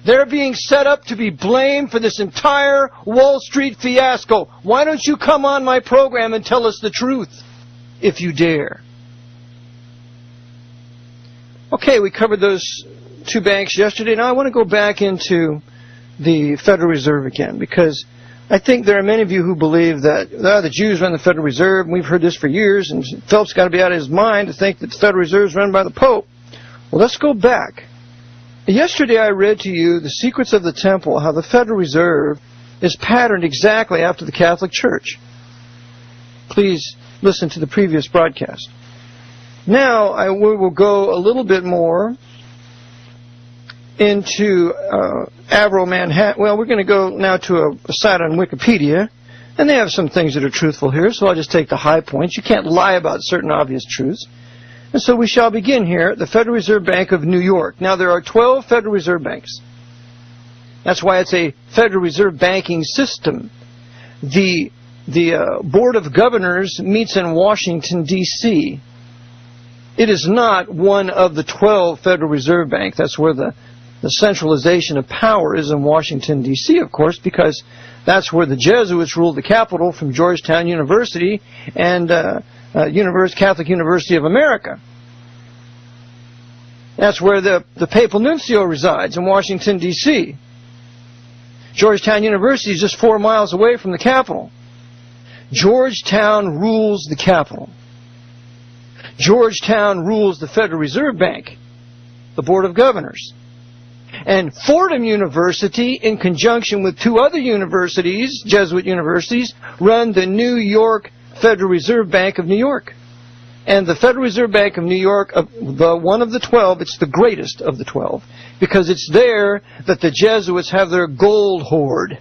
They're being set up to be blamed for this entire Wall Street fiasco. Why don't you come on my program and tell us the truth, if you dare? Okay, we covered those two banks yesterday. Now I want to go back into the Federal Reserve again, because I think there are many of you who believe that the Jews run the Federal Reserve, and we've heard this for years, and Phelps got to be out of his mind to think that the Federal Reserve is run by the Pope. Well, let's go back. Yesterday I read to you The Secrets of the Temple, how the Federal Reserve is patterned exactly after the Catholic Church. Please listen to the previous broadcast. Now we will go a little bit more into Avro, Manhattan. Well, we're going to go now to a site on Wikipedia, and they have some things that are truthful here, so I'll just take the high points. You can't lie about certain obvious truths. And so we shall begin here at the Federal Reserve Bank of New York. Now, there are 12 Federal Reserve Banks. That's why it's a Federal Reserve Banking System. The Board of Governors meets in Washington, D.C. It is not one of the 12 Federal Reserve Banks. That's where the centralization of power is in Washington, D.C., of course, because that's where the Jesuits ruled the capital from Georgetown University and Catholic University of America. That's where the Papal Nuncio resides, in Washington, D.C. Georgetown University is just 4 miles away from the capital. Georgetown rules the capital. Georgetown rules the Federal Reserve Bank, the Board of Governors. And Fordham University, in conjunction with two other universities, Jesuit universities, run the New York Federal Reserve Bank of New York. And the Federal Reserve Bank of New York, the one of the 12, it's the greatest of the 12, because it's there that the Jesuits have their gold hoard.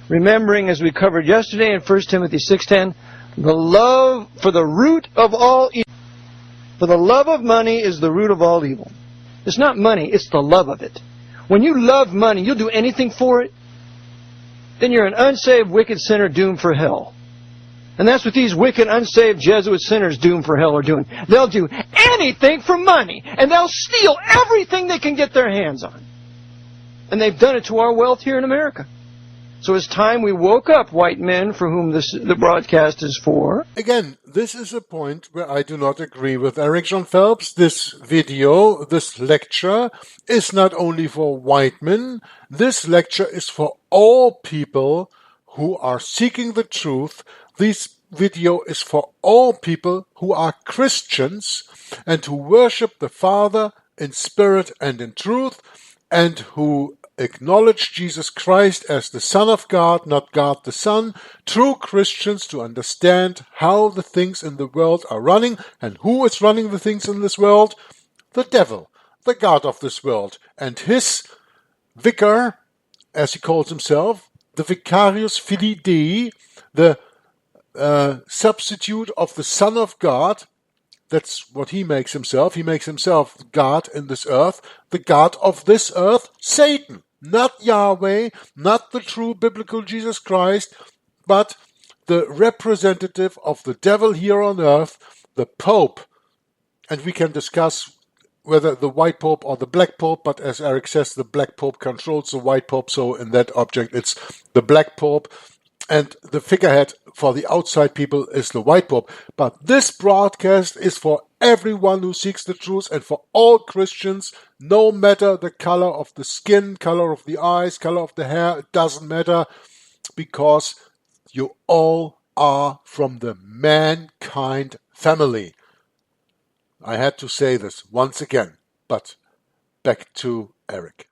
Remembering, as we covered yesterday in 1 Timothy 6:10, the love for the root of all evil. For the love of money is the root of all evil. It's not money, it's the love of it. When you love money, you'll do anything for it. Then you're an unsaved, wicked sinner doomed for hell. And that's what these wicked, unsaved Jesuit sinners doomed for hell are doing. They'll do anything for money, and they'll steal everything they can get their hands on. And they've done it to our wealth here in America. So it's time we woke up, white men, for whom the broadcast is for. Again, this is a point where I do not agree with Eric Jon Phelps. This video, this lecture, is not only for white men. This lecture is for all people who are seeking the truth. This video is for all people who are Christians and who worship the Father in spirit and in truth, and who acknowledge Jesus Christ as the Son of God, not God the Son. True Christians to understand how the things in the world are running, and who is running the things in this world? The devil, the God of this world, and his vicar, as he calls himself, the Vicarius Filii Dei, the substitute of the Son of God. That's what he makes himself. He makes himself God in this earth, the God of this earth, Satan. Not Yahweh, not the true biblical Jesus Christ, but the representative of the devil here on earth, the Pope. And we can discuss whether the white Pope or the black Pope, but as Eric says, the black Pope controls the white Pope, so in that object it's the black Pope. And the figurehead for the outside people is the white Pope. But this broadcast is for everyone who seeks the truth and for all Christians, no matter the color of the skin, color of the eyes, color of the hair, it doesn't matter, because you all are from the mankind family. I had to say this once again, but back to Eric.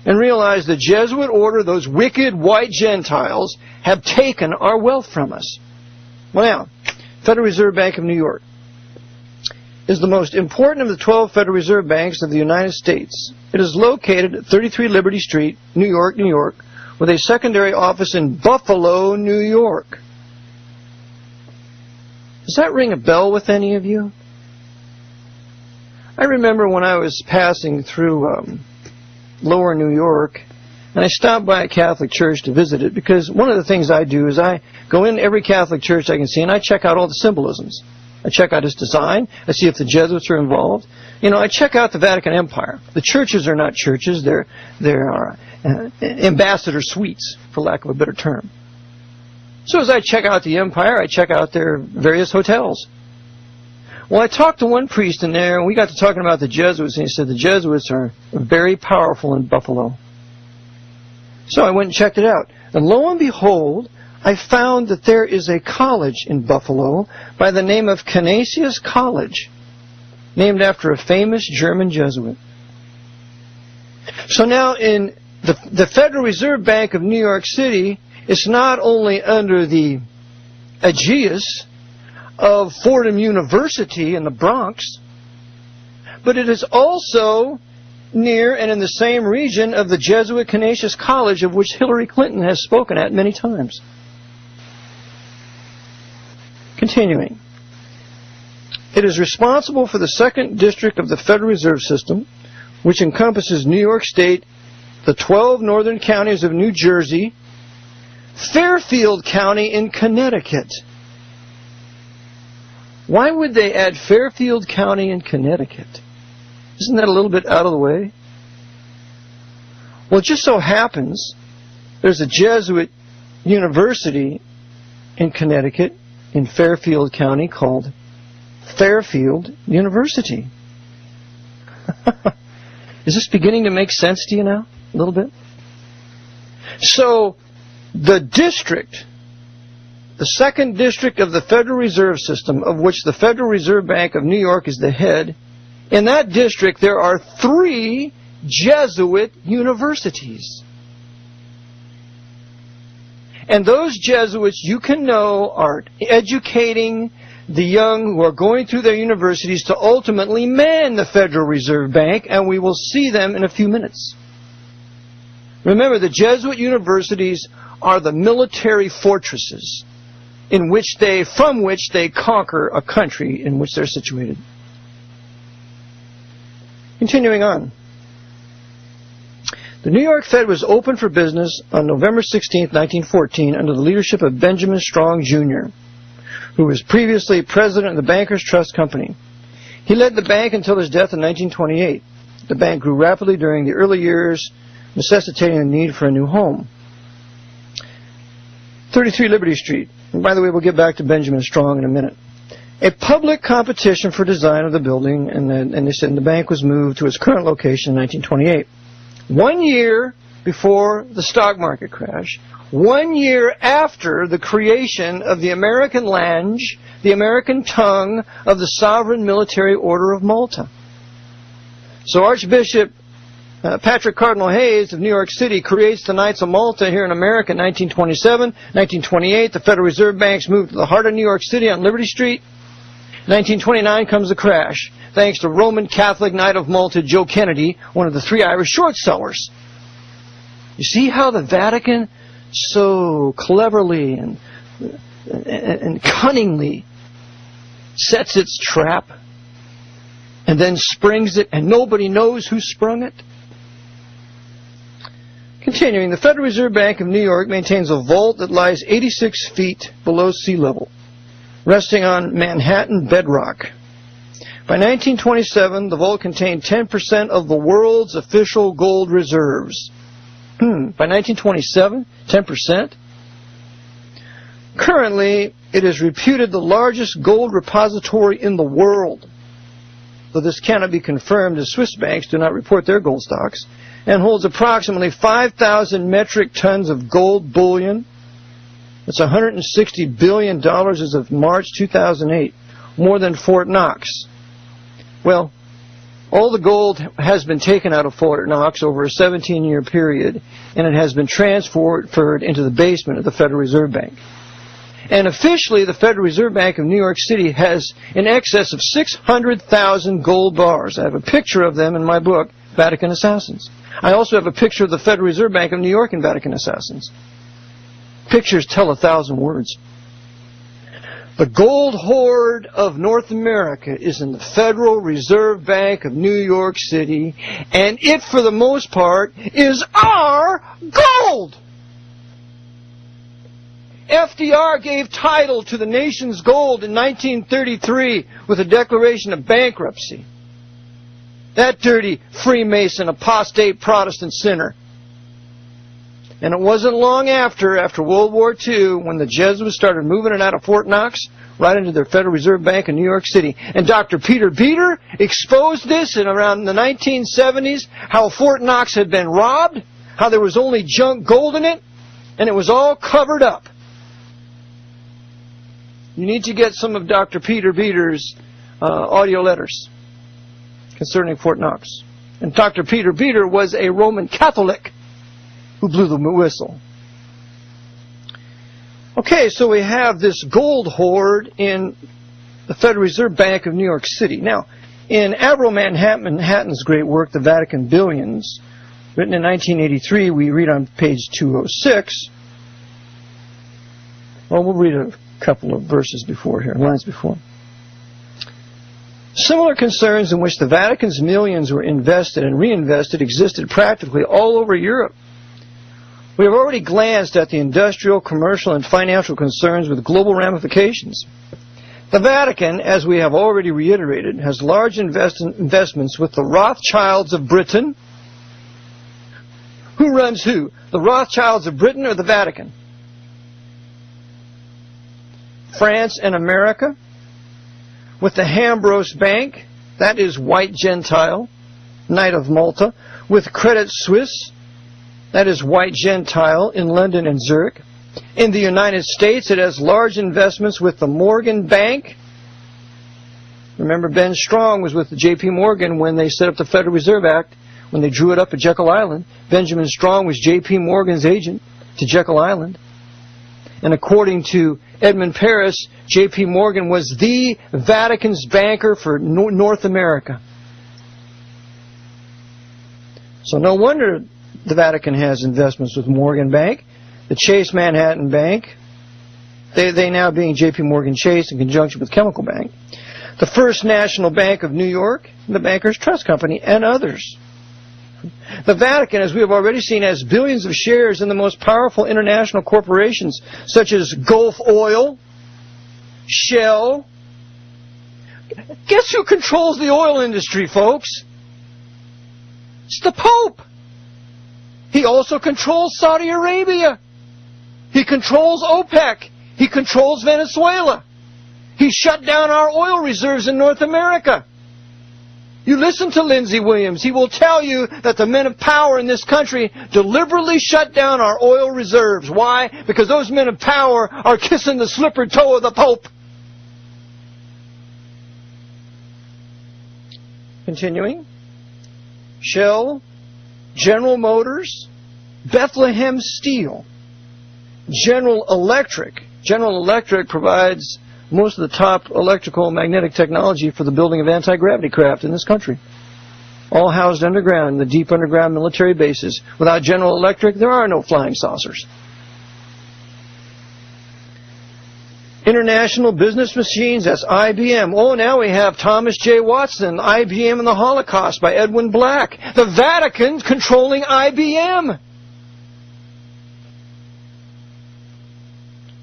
And realize the Jesuit order, those wicked white Gentiles, have taken our wealth from us. Well, now, Federal Reserve Bank of New York is the most important of the 12 Federal Reserve Banks of the United States. It is located at 33 Liberty Street, New York, New York, with a secondary office in Buffalo, New York. Does that ring a bell with any of you? I remember when I was passing through Lower New York, and I stopped by a Catholic church to visit it, because one of the things I do is I go in every Catholic church I can see, and I check out all the symbolisms. I check out its design. I see if the Jesuits are involved. You know, I check out the Vatican Empire. The churches are not churches. They're ambassador suites, for lack of a better term. So as I check out the empire, I check out their various hotels. Well, I talked to one priest in there, and we got to talking about the Jesuits, and he said the Jesuits are very powerful in Buffalo. So I went and checked it out. And lo and behold, I found that there is a college in Buffalo by the name of Canisius College, named after a famous German Jesuit. So now in the Federal Reserve Bank of New York City, it's not only under the aegis of Fordham University in the Bronx, but it is also near and in the same region of the Jesuit Canisius College, of which Hillary Clinton has spoken at many times. Continuing. It is responsible for the 2nd District of the Federal Reserve System, which encompasses New York State, the 12 northern counties of New Jersey, Fairfield County in Connecticut. Why would they add Fairfield County in Connecticut? Isn't that a little bit out of the way? Well, it just so happens there's a Jesuit university in Connecticut, in Fairfield County, called Fairfield University. Is this beginning to make sense to you now? A little bit? So, the district, the 2nd District of the Federal Reserve System, of which the Federal Reserve Bank of New York is the head, in that district there are 3 Jesuit universities. And those Jesuits, you can know, are educating the young who are going through their universities to ultimately man the Federal Reserve Bank, and we will see them in a few minutes. Remember, the Jesuit universities are the military fortresses from which they conquer a country in which they're situated. Continuing on. The New York Fed was opened for business on November 16, 1914, under the leadership of Benjamin Strong, Jr., who was previously president of the Bankers Trust Company. He led the bank until his death in 1928. The bank grew rapidly during the early years, necessitating the need for a new home. 33 Liberty Street. And by the way, we'll get back to Benjamin Strong in a minute. A public competition for design of the building, and they said the bank was moved to its current location in 1928. 1 year before the stock market crash, 1 year after the creation of the American langue, the American tongue of the Sovereign Military Order of Malta. So Archbishop Patrick Cardinal Hayes of New York City creates the Knights of Malta here in America in 1927. 1928, the Federal Reserve Banks moved to the heart of New York City on Liberty Street. 1929 comes the crash, thanks to Roman Catholic Knight of Malta Joe Kennedy, one of the 3 Irish short sellers. You see how the Vatican so cleverly and cunningly sets its trap and then springs it, and nobody knows who sprung it? Continuing, the Federal Reserve Bank of New York maintains a vault that lies 86 feet below sea level, resting on Manhattan bedrock. By 1927, the vault contained 10% of the world's official gold reserves. By 1927, 10%? Currently, it is reputed the largest gold repository in the world, though this cannot be confirmed as Swiss banks do not report their gold stocks, and holds approximately 5,000 metric tons of gold bullion. That's $160 billion as of March 2008, more than Fort Knox. Well, all the gold has been taken out of Fort Knox over a 17-year period, and it has been transferred into the basement of the Federal Reserve Bank. And officially, the Federal Reserve Bank of New York City has in excess of 600,000 gold bars. I have a picture of them in my book, Vatican Assassins. I also have a picture of the Federal Reserve Bank of New York in Vatican Assassins. Pictures tell 1,000 words. The gold hoard of North America is in the Federal Reserve Bank of New York City, and it, for the most part, is our gold! FDR gave title to the nation's gold in 1933 with a declaration of bankruptcy. That dirty Freemason, apostate Protestant sinner. And it wasn't long after World War II, when the Jesuits started moving it out of Fort Knox right into their Federal Reserve Bank in New York City. And Dr. Peter Beater exposed this in around the 1970s, how Fort Knox had been robbed, how there was only junk gold in it, and it was all covered up. You need to get some of Dr. Peter Beater's audio letters concerning Fort Knox. And Dr. Peter Beater was a Roman Catholic who blew the whistle. Okay, so we have this gold hoard in the Federal Reserve Bank of New York City. Now, in Avro Manhattan's great work, The Vatican Billions, written in 1983, we read on page 206. Well, we'll read a couple of verses before here, lines before. Similar concerns in which the Vatican's millions were invested and reinvested existed practically all over Europe. We have already glanced at the industrial, commercial, and financial concerns with global ramifications. The Vatican, as we have already reiterated, has large investments with the Rothschilds of Britain. Who runs who? The Rothschilds of Britain or the Vatican? France and America. With the Hambros Bank, that is White Gentile, Knight of Malta. With Credit Suisse, that is White Gentile in London and Zurich. In the United States, it has large investments with the Morgan Bank. Remember, Ben Strong was with the J.P. Morgan when they set up the Federal Reserve Act, when they drew it up at Jekyll Island. Benjamin Strong was J.P. Morgan's agent to Jekyll Island. And according to Edmond Paris, J.P. Morgan was the Vatican's banker for North America. So no wonder the Vatican has investments with Morgan Bank, the Chase Manhattan Bank, they now being J.P. Morgan Chase in conjunction with Chemical Bank, the First National Bank of New York, the Bankers Trust Company, and others. The Vatican, as we have already seen, has billions of shares in the most powerful international corporations, such as Gulf Oil, Shell. Guess who controls the oil industry, folks? It's the Pope. He also controls Saudi Arabia. He controls OPEC. He controls Venezuela. He shut down our oil reserves in North America. You listen to Lindsey Williams. He will tell you that the men of power in this country deliberately shut down our oil reserves. Why? Because those men of power are kissing the slippered toe of the Pope. Continuing. Shell, General Motors, Bethlehem Steel, General Electric. General Electric provides most of the top electrical and magnetic technology for the building of anti-gravity craft in this country. All housed underground in the deep underground military bases. Without General Electric, there are no flying saucers. International Business Machines, that's IBM. Oh, now we have Thomas J. Watson, IBM and the Holocaust by Edwin Black. The Vatican controlling IBM.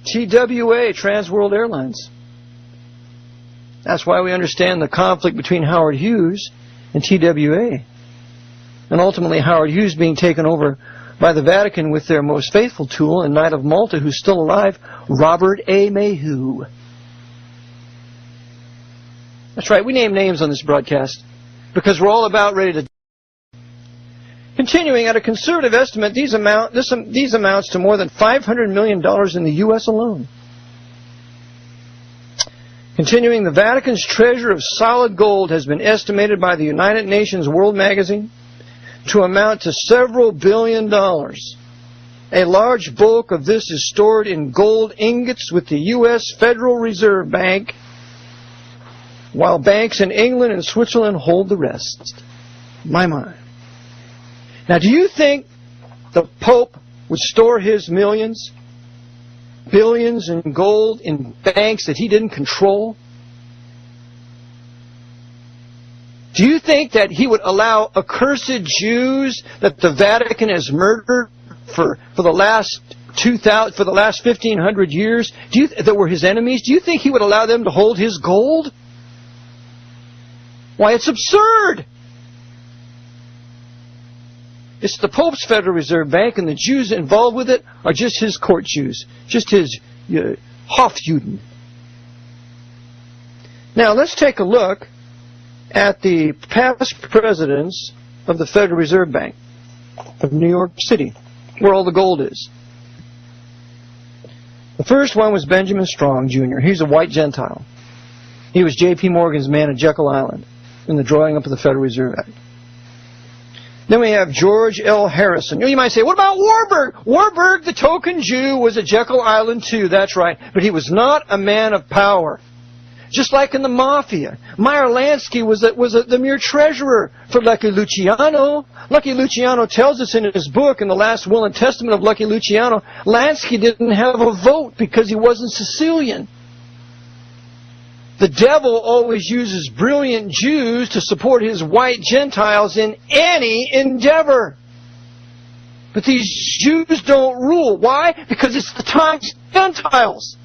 TWA, Trans World Airlines. That's why we understand the conflict between Howard Hughes and TWA. And ultimately Howard Hughes being taken over by the Vatican with their most faithful tool and Knight of Malta, who's still alive, Robert A. Mayhew. That's right, we name names on this broadcast because we're all about ready to... Continuing, at a conservative estimate, these amounts to more than $500 million in the U.S. alone. Continuing, the Vatican's treasure of solid gold has been estimated by the United Nations World Magazine to amount to several billion dollars. A large bulk of this is stored in gold ingots with the U.S. Federal Reserve Bank, while banks in England and Switzerland hold the rest. My. Now, do you think the Pope would store his millions billions in gold in banks that he didn't control? Do you think that he would allow accursed Jews that the Vatican has murdered for the last 1,500 years, that were his enemies? Do you think he would allow them to hold his gold? Why, it's absurd. It's the Federal Reserve Bank, and the Jews involved with it are just his court Jews, just his Hofjuden. Now, let's take a look at the past presidents of the Federal Reserve Bank of New York City, where all the gold is. The first one was Benjamin Strong, Jr. He's a white Gentile. He was J.P. Morgan's man at Jekyll Island in the drawing up of the Federal Reserve Act. Then we have George L. Harrison. You might say, what about Warburg? Warburg, the token Jew, was at Jekyll Island too. That's right. But he was not a man of power. Just like in the Mafia. Meyer Lansky was the mere treasurer for Lucky Luciano. Lucky Luciano tells us in his book, in the last will and testament of Lucky Luciano, Lansky didn't have a vote because he wasn't Sicilian. The devil always uses brilliant Jews to support his white Gentiles in any endeavor. But these Jews don't rule. Why? Because it's the times of Gentiles.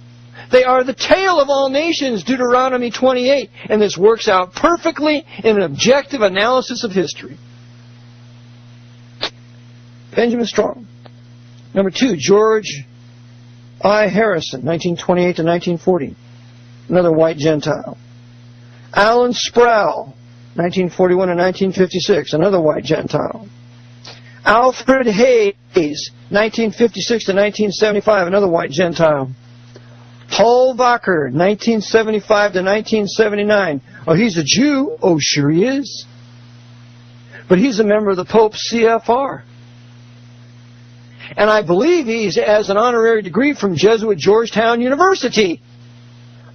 They are the tail of all nations, Deuteronomy 28. And this works out perfectly in an objective analysis of history. Benjamin Strong. Number 2, George I. Harrison, 1928 to 1940. Another white Gentile. Alan Sproul, 1941 to 1956. Another white Gentile. Alfred Hayes, 1956 to 1975. Another white Gentile. Paul Wacker, 1975 to 1979. Oh, he's a Jew? Oh, sure he is. But he's a member of the Pope's CFR. And I believe he has an honorary degree from Jesuit Georgetown University.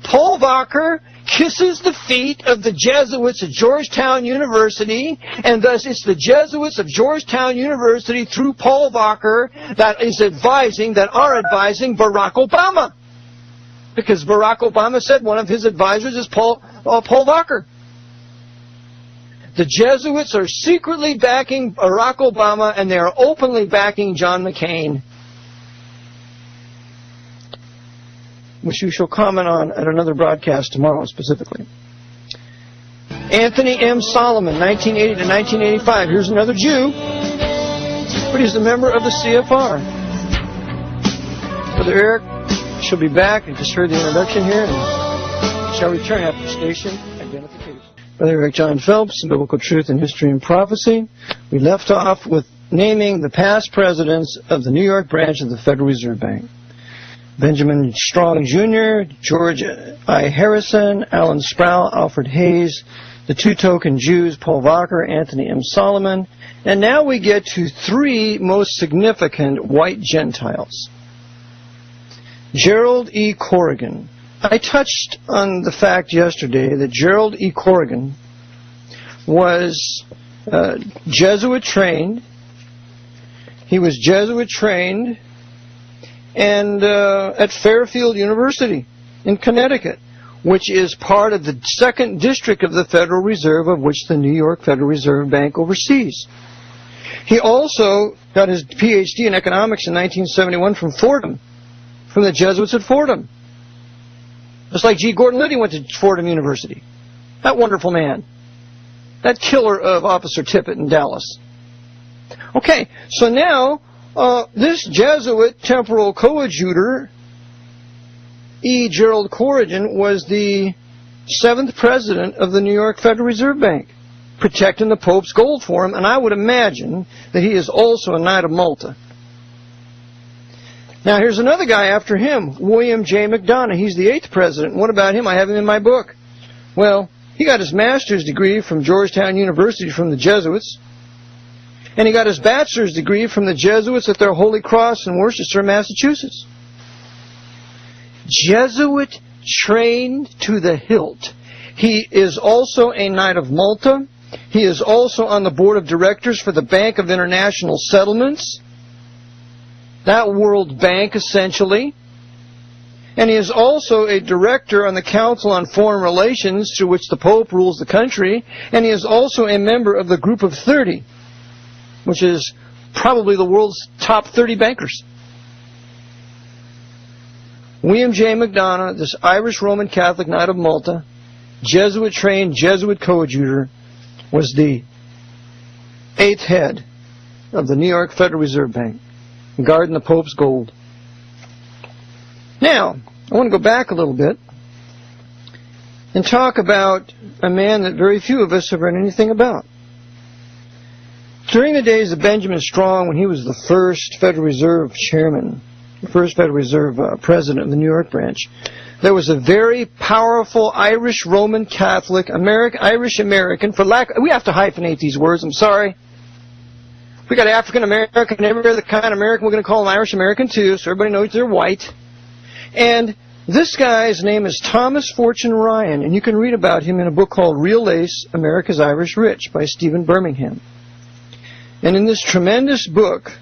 Paul Wacker kisses the feet of the Jesuits at Georgetown University, and thus it's the Jesuits of Georgetown University through Paul Wacker that are advising Barack Obama. Because Barack Obama said one of his advisors is Paul Wacker. The Jesuits are secretly backing Barack Obama, and they are openly backing John McCain, which you shall comment on at another broadcast tomorrow specifically. Anthony M. Solomon, 1980 to 1985. Here's another Jew, but he's a member of the CFR. Brother Eric shall be back. I just heard the introduction here, and shall return after station identification. Brother Eric Jon Phelps, Biblical Truth in History and Prophecy. We left off with naming the past presidents of the New York branch of the Federal Reserve Bank. Benjamin Strong Jr., George I. Harrison, Alan Sproul, Alfred Hayes, the 2 token Jews, Paul Wacker, Anthony M. Solomon, and now we get to 3 most significant white Gentiles. Gerald E. Corrigan. I touched on the fact yesterday that Gerald E. Corrigan was Jesuit trained. He was Jesuit trained and at Fairfield University in Connecticut, which is part of the 2nd District of the Federal Reserve, of which the New York Federal Reserve Bank oversees. He also got his Ph.D. in economics in 1971 from Fordham, from the Jesuits at Fordham. Just like G. Gordon Liddy went to Fordham University. That wonderful man. That killer of Officer Tippett in Dallas. Okay, so now this Jesuit temporal coadjutor, E. Gerald Corrigan, was the 7th president of the New York Federal Reserve Bank, protecting the Pope's gold for him, and I would imagine that he is also a Knight of Malta. Now here's another guy after him, William J. McDonough. He's the 8th president. What about him? I have him in my book. Well, he got his master's degree from Georgetown University from the Jesuits. And he got his bachelor's degree from the Jesuits at their Holy Cross in Worcester, Massachusetts. Jesuit trained to the hilt. He is also a Knight of Malta. He is also on the board of directors for the Bank of International Settlements. That World Bank, essentially. And he is also a director on the Council on Foreign Relations, through which the Pope rules the country. And he is also a member of the Group of 30, which is probably the world's top 30 bankers. William J. McDonough, this Irish Roman Catholic Knight of Malta, Jesuit-trained, Jesuit coadjutor, was the 8th head of the New York Federal Reserve Bank, guarding the Pope's gold. Now, I want to go back a little bit and talk about a man that very few of us have read anything about. During the days of Benjamin Strong, when he was the first Federal Reserve chairman, the first Federal Reserve president of the New York branch, there was a very powerful Irish Roman Catholic, Irish American, we have to hyphenate these words, I'm sorry. We got African American, every other kind of American, we're going to call them Irish American too, so everybody knows they're white. And this guy's name is Thomas Fortune Ryan, and you can read about him in a book called Real Lace, America's Irish Rich by Stephen Birmingham. And in this tremendous book,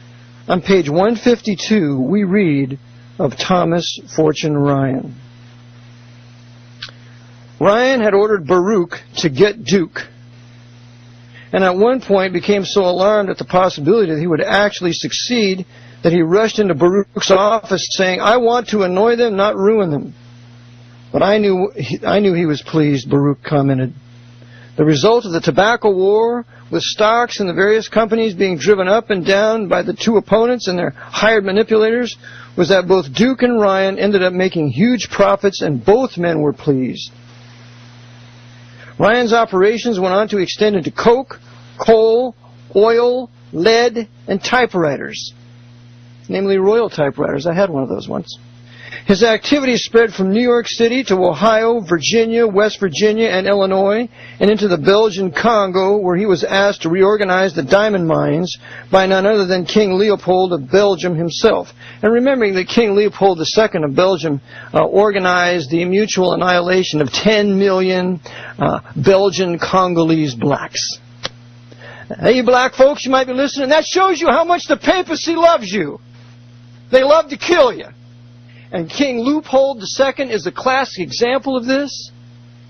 on page 152, we read of Thomas Fortune Ryan. Ryan had ordered Baruch to get Duke, and at one point became so alarmed at the possibility that he would actually succeed that he rushed into Baruch's office saying, "I want to annoy them, not ruin them." But I knew he was pleased, Baruch commented. The result of the tobacco war, with stocks in the various companies being driven up and down by the two opponents and their hired manipulators, was that both Duke and Ryan ended up making huge profits, and both men were pleased. Ryan's operations went on to extend into coke, coal, oil, lead, and typewriters, namely Royal typewriters. I had one of those once. His activities spread from New York City to Ohio, Virginia, West Virginia, and Illinois, and into the Belgian Congo, where he was asked to reorganize the diamond mines by none other than King Leopold of Belgium himself. And remembering that King Leopold II of Belgium organized the mutual annihilation of 10 million Belgian Congolese blacks. Hey, you black folks, you might be listening. That shows you how much the papacy loves you. They love to kill you. And King Leopold II is a classic example of this.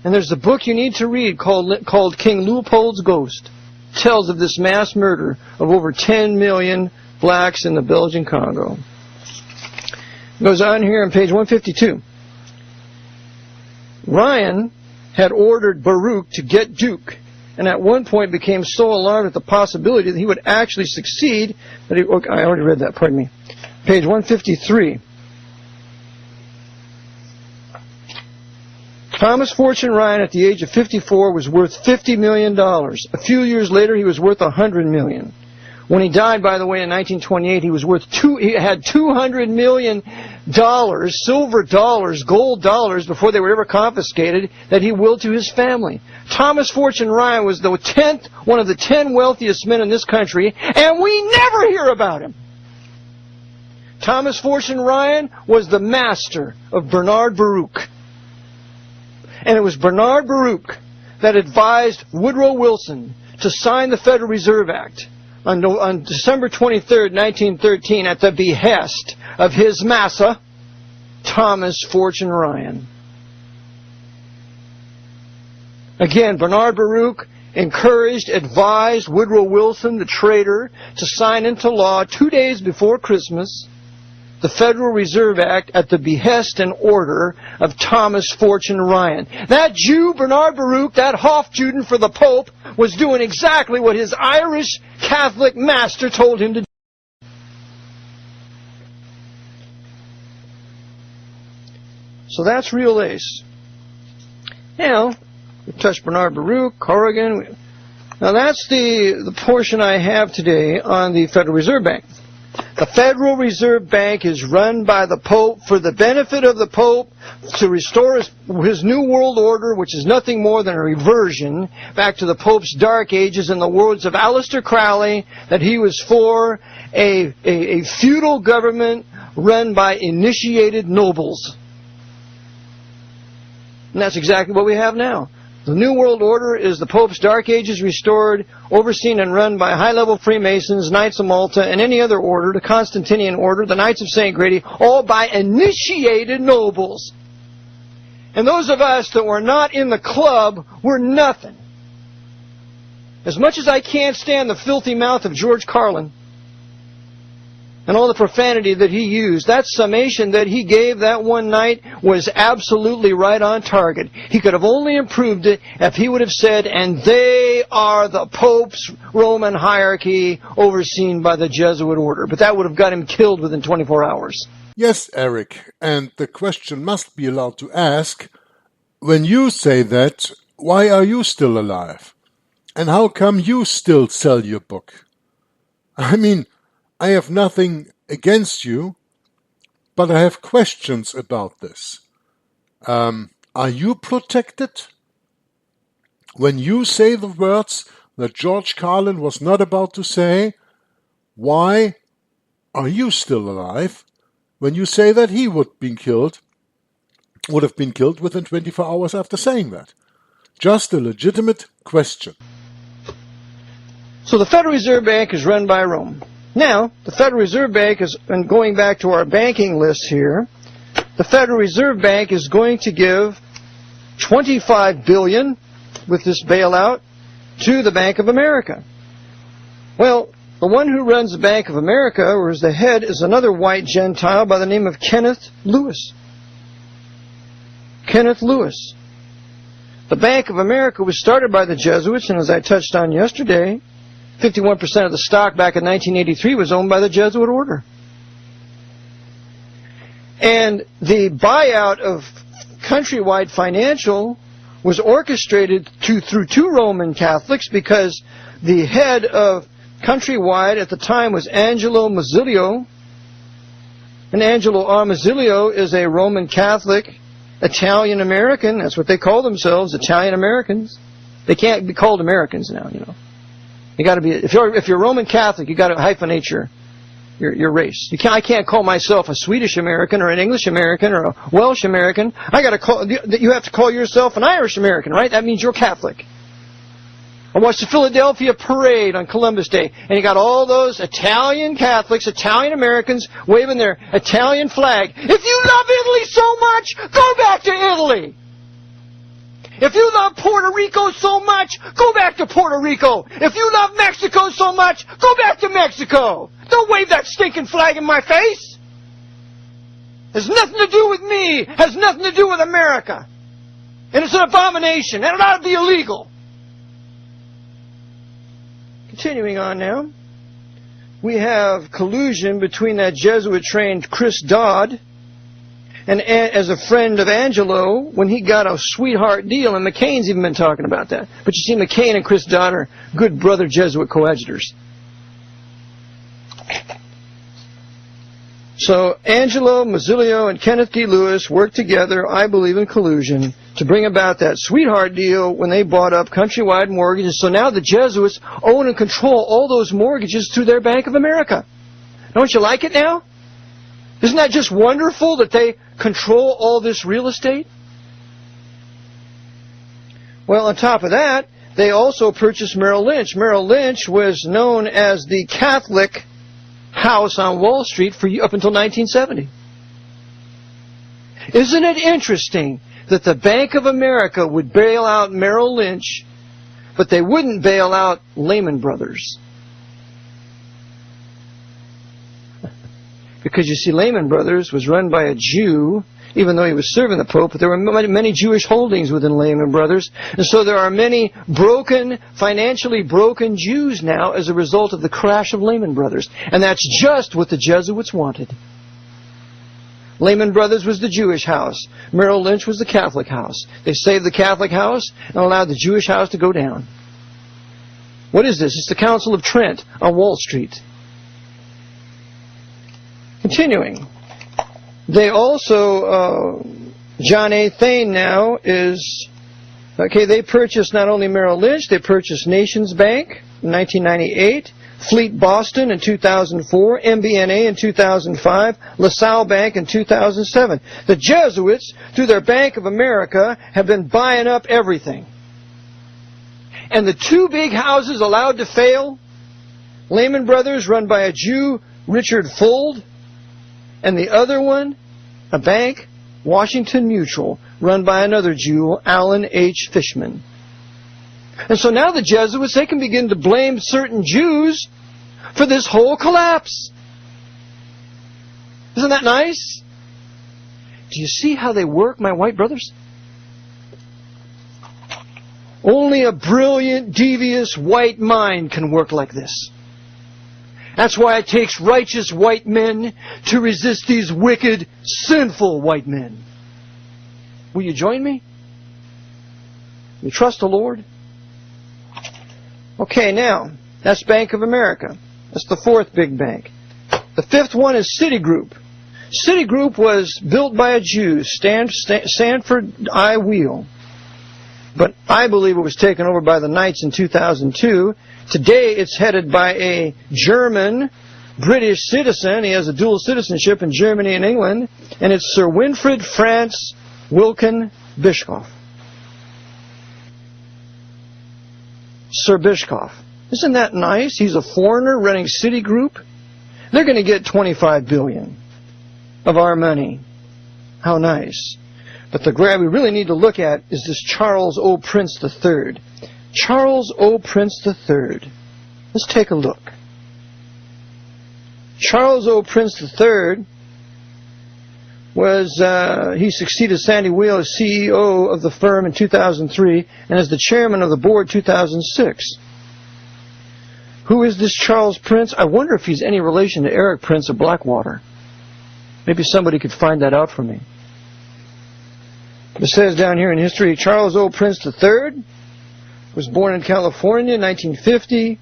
And there's a book you need to read called King Leopold's Ghost. It tells of this mass murder of over 10 million blacks in the Belgian Congo. It goes on here on page 152. Ryan had ordered Baruch to get Duke, and at one point became so alarmed at the possibility that he would actually succeed that he... Okay, I already read that, pardon me. Page 153. Thomas Fortune Ryan, at the age of 54, was worth $50 million. A few years later, he was worth $100 million. When he died, by the way, in 1928, he had $200 million, silver dollars, gold dollars, before they were ever confiscated, that he willed to his family. Thomas Fortune Ryan was one of the 10 wealthiest men in this country, and we never hear about him. Thomas Fortune Ryan was the master of Bernard Baruch. And it was Bernard Baruch that advised Woodrow Wilson to sign the Federal Reserve Act on December 23, 1913, at the behest of his massa, Thomas Fortune Ryan. Again, Bernard Baruch encouraged, advised Woodrow Wilson, the traitor, to sign into law 2 days before Christmas the Federal Reserve Act at the behest and order of Thomas Fortune Ryan. That Jew, Bernard Baruch, that Hofjuden for the Pope, was doing exactly what his Irish Catholic master told him to do. So that's real ace. Now, we've touched Bernard Baruch, Corrigan. Now that's the portion I have today on the Federal Reserve Bank. The Federal Reserve Bank is run by the Pope for the benefit of the Pope to restore his New World Order, which is nothing more than a reversion back to the Pope's Dark Ages, in the words of Aleister Crowley, that he was for a feudal government run by initiated nobles. And that's exactly what we have now. The New World Order is the Pope's Dark Ages restored, overseen and run by high-level Freemasons, Knights of Malta, and any other order, the Constantinian Order, the Knights of St. Grady, all by initiated nobles. And those of us that were not in the club were nothing. As much as I can't stand the filthy mouth of George Carlin and all the profanity that he used, that summation that he gave that one night was absolutely right on target. He could have only improved it if he would have said, and they are the Pope's Roman hierarchy overseen by the Jesuit order. But that would have got him killed within 24 hours. Yes, Eric, and the question must be allowed to ask, when you say that, why are you still alive? And how come you still sell your book? I mean, I have nothing against you, but I have questions about this. Are you protected? When you say the words that George Carlin was not about to say, why are you still alive? When you say that he would have been killed within 24 hours after saying that. Just a legitimate question. So the Federal Reserve Bank is run by Rome. Now, the Federal Reserve Bank is, and going back to our banking list here, the Federal Reserve Bank is going to give $25 billion with this bailout to the Bank of America. Well, the one who runs the Bank of America, or is the head, is another white Gentile by the name of Kenneth Lewis. Kenneth Lewis. The Bank of America was started by the Jesuits, and as I touched on yesterday, 51% of the stock back in 1983 was owned by the Jesuit order. And the buyout of Countrywide Financial was orchestrated through two Roman Catholics, because the head of Countrywide at the time was Angelo Mazzilio. And Angelo R. Mazzilio is a Roman Catholic, Italian-American. That's what they call themselves, Italian-Americans. They can't be called Americans now, you know. You got to be, if you're Roman Catholic, you got to hyphenate your race. I can't call myself a Swedish American or an English American or a Welsh American. You have to call yourself an Irish American, right? That means you're Catholic. I watched the Philadelphia parade on Columbus Day, and you got all those Italian Catholics, Italian Americans waving their Italian flag. If you love Italy so much, go back to Italy. If you love Puerto Rico so much, go back to Puerto Rico. If you love Mexico so much, go back to Mexico. Don't wave that stinking flag in my face. Has nothing to do with me. Has nothing to do with America. And it's an abomination, and it ought to be illegal. Continuing on now, we have collusion between that Jesuit-trained Chris Dodd and as a friend of Angelo when he got a sweetheart deal, and McCain's even been talking about that. But you see, McCain and Chris Dodd are good brother Jesuit coadjutors. So Angelo Mazzilio and Kenneth D. Lewis worked together, I believe, in collusion to bring about that sweetheart deal when they bought up Countrywide mortgages. So now the Jesuits own and control all those mortgages through their Bank of America. Don't you like it now? Isn't that just wonderful that they control all this real estate? Well, on top of that, they also purchased Merrill Lynch. Merrill Lynch was known as the Catholic house on Wall Street up until 1970. Isn't it interesting that the Bank of America would bail out Merrill Lynch, but they wouldn't bail out Lehman Brothers? Because you see, Lehman Brothers was run by a Jew, even though he was serving the Pope, but there were many Jewish holdings within Lehman Brothers. And so there are many financially broken Jews now as a result of the crash of Lehman Brothers. And that's just what the Jesuits wanted. Lehman Brothers was the Jewish house. Merrill Lynch was the Catholic house. They saved the Catholic house and allowed the Jewish house to go down. What is this? It's the Council of Trent on Wall Street. Continuing. They also, John A. Thain now is, they purchased not only Merrill Lynch, they purchased Nations Bank in 1998, Fleet Boston in 2004, MBNA in 2005, LaSalle Bank in 2007. The Jesuits, through their Bank of America, have been buying up everything. And the two big houses allowed to fail, Lehman Brothers, run by a Jew, Richard Fuld, and the other one, a bank, Washington Mutual, run by another Jew, Allen H. Fishman. And so now the Jesuits, they can begin to blame certain Jews for this whole collapse. Isn't that nice? Do you see how they work, my white brothers? Only a brilliant, devious white mind can work like this. That's why it takes righteous white men to resist these wicked, sinful white men. Will you join me? You trust the Lord? Okay, now, that's Bank of America. That's the fourth big bank. The fifth one is Citigroup. Citigroup was built by a Jew, Sanford I. Wheel. But I believe it was taken over by the Knights in 2002. Today it's headed by a German, British citizen. He has a dual citizenship in Germany and England. And it's Sir Winfried Franz Wilken Bischoff. Sir Bischoff. Isn't that nice? He's a foreigner running Citigroup. They're going to get $25 billion of our money. How nice. But the grab we really need to look at is this Charles O. Prince III. Charles O. Prince III. Let's take a look. Charles O. Prince III he succeeded Sandy Wheel as CEO of the firm in 2003 and as the chairman of the board 2006. Who is this Charles Prince? I wonder if he's any relation to Eric Prince of Blackwater. Maybe somebody could find that out for me. It says down here in history, Charles O. Prince III was born in California in 1950.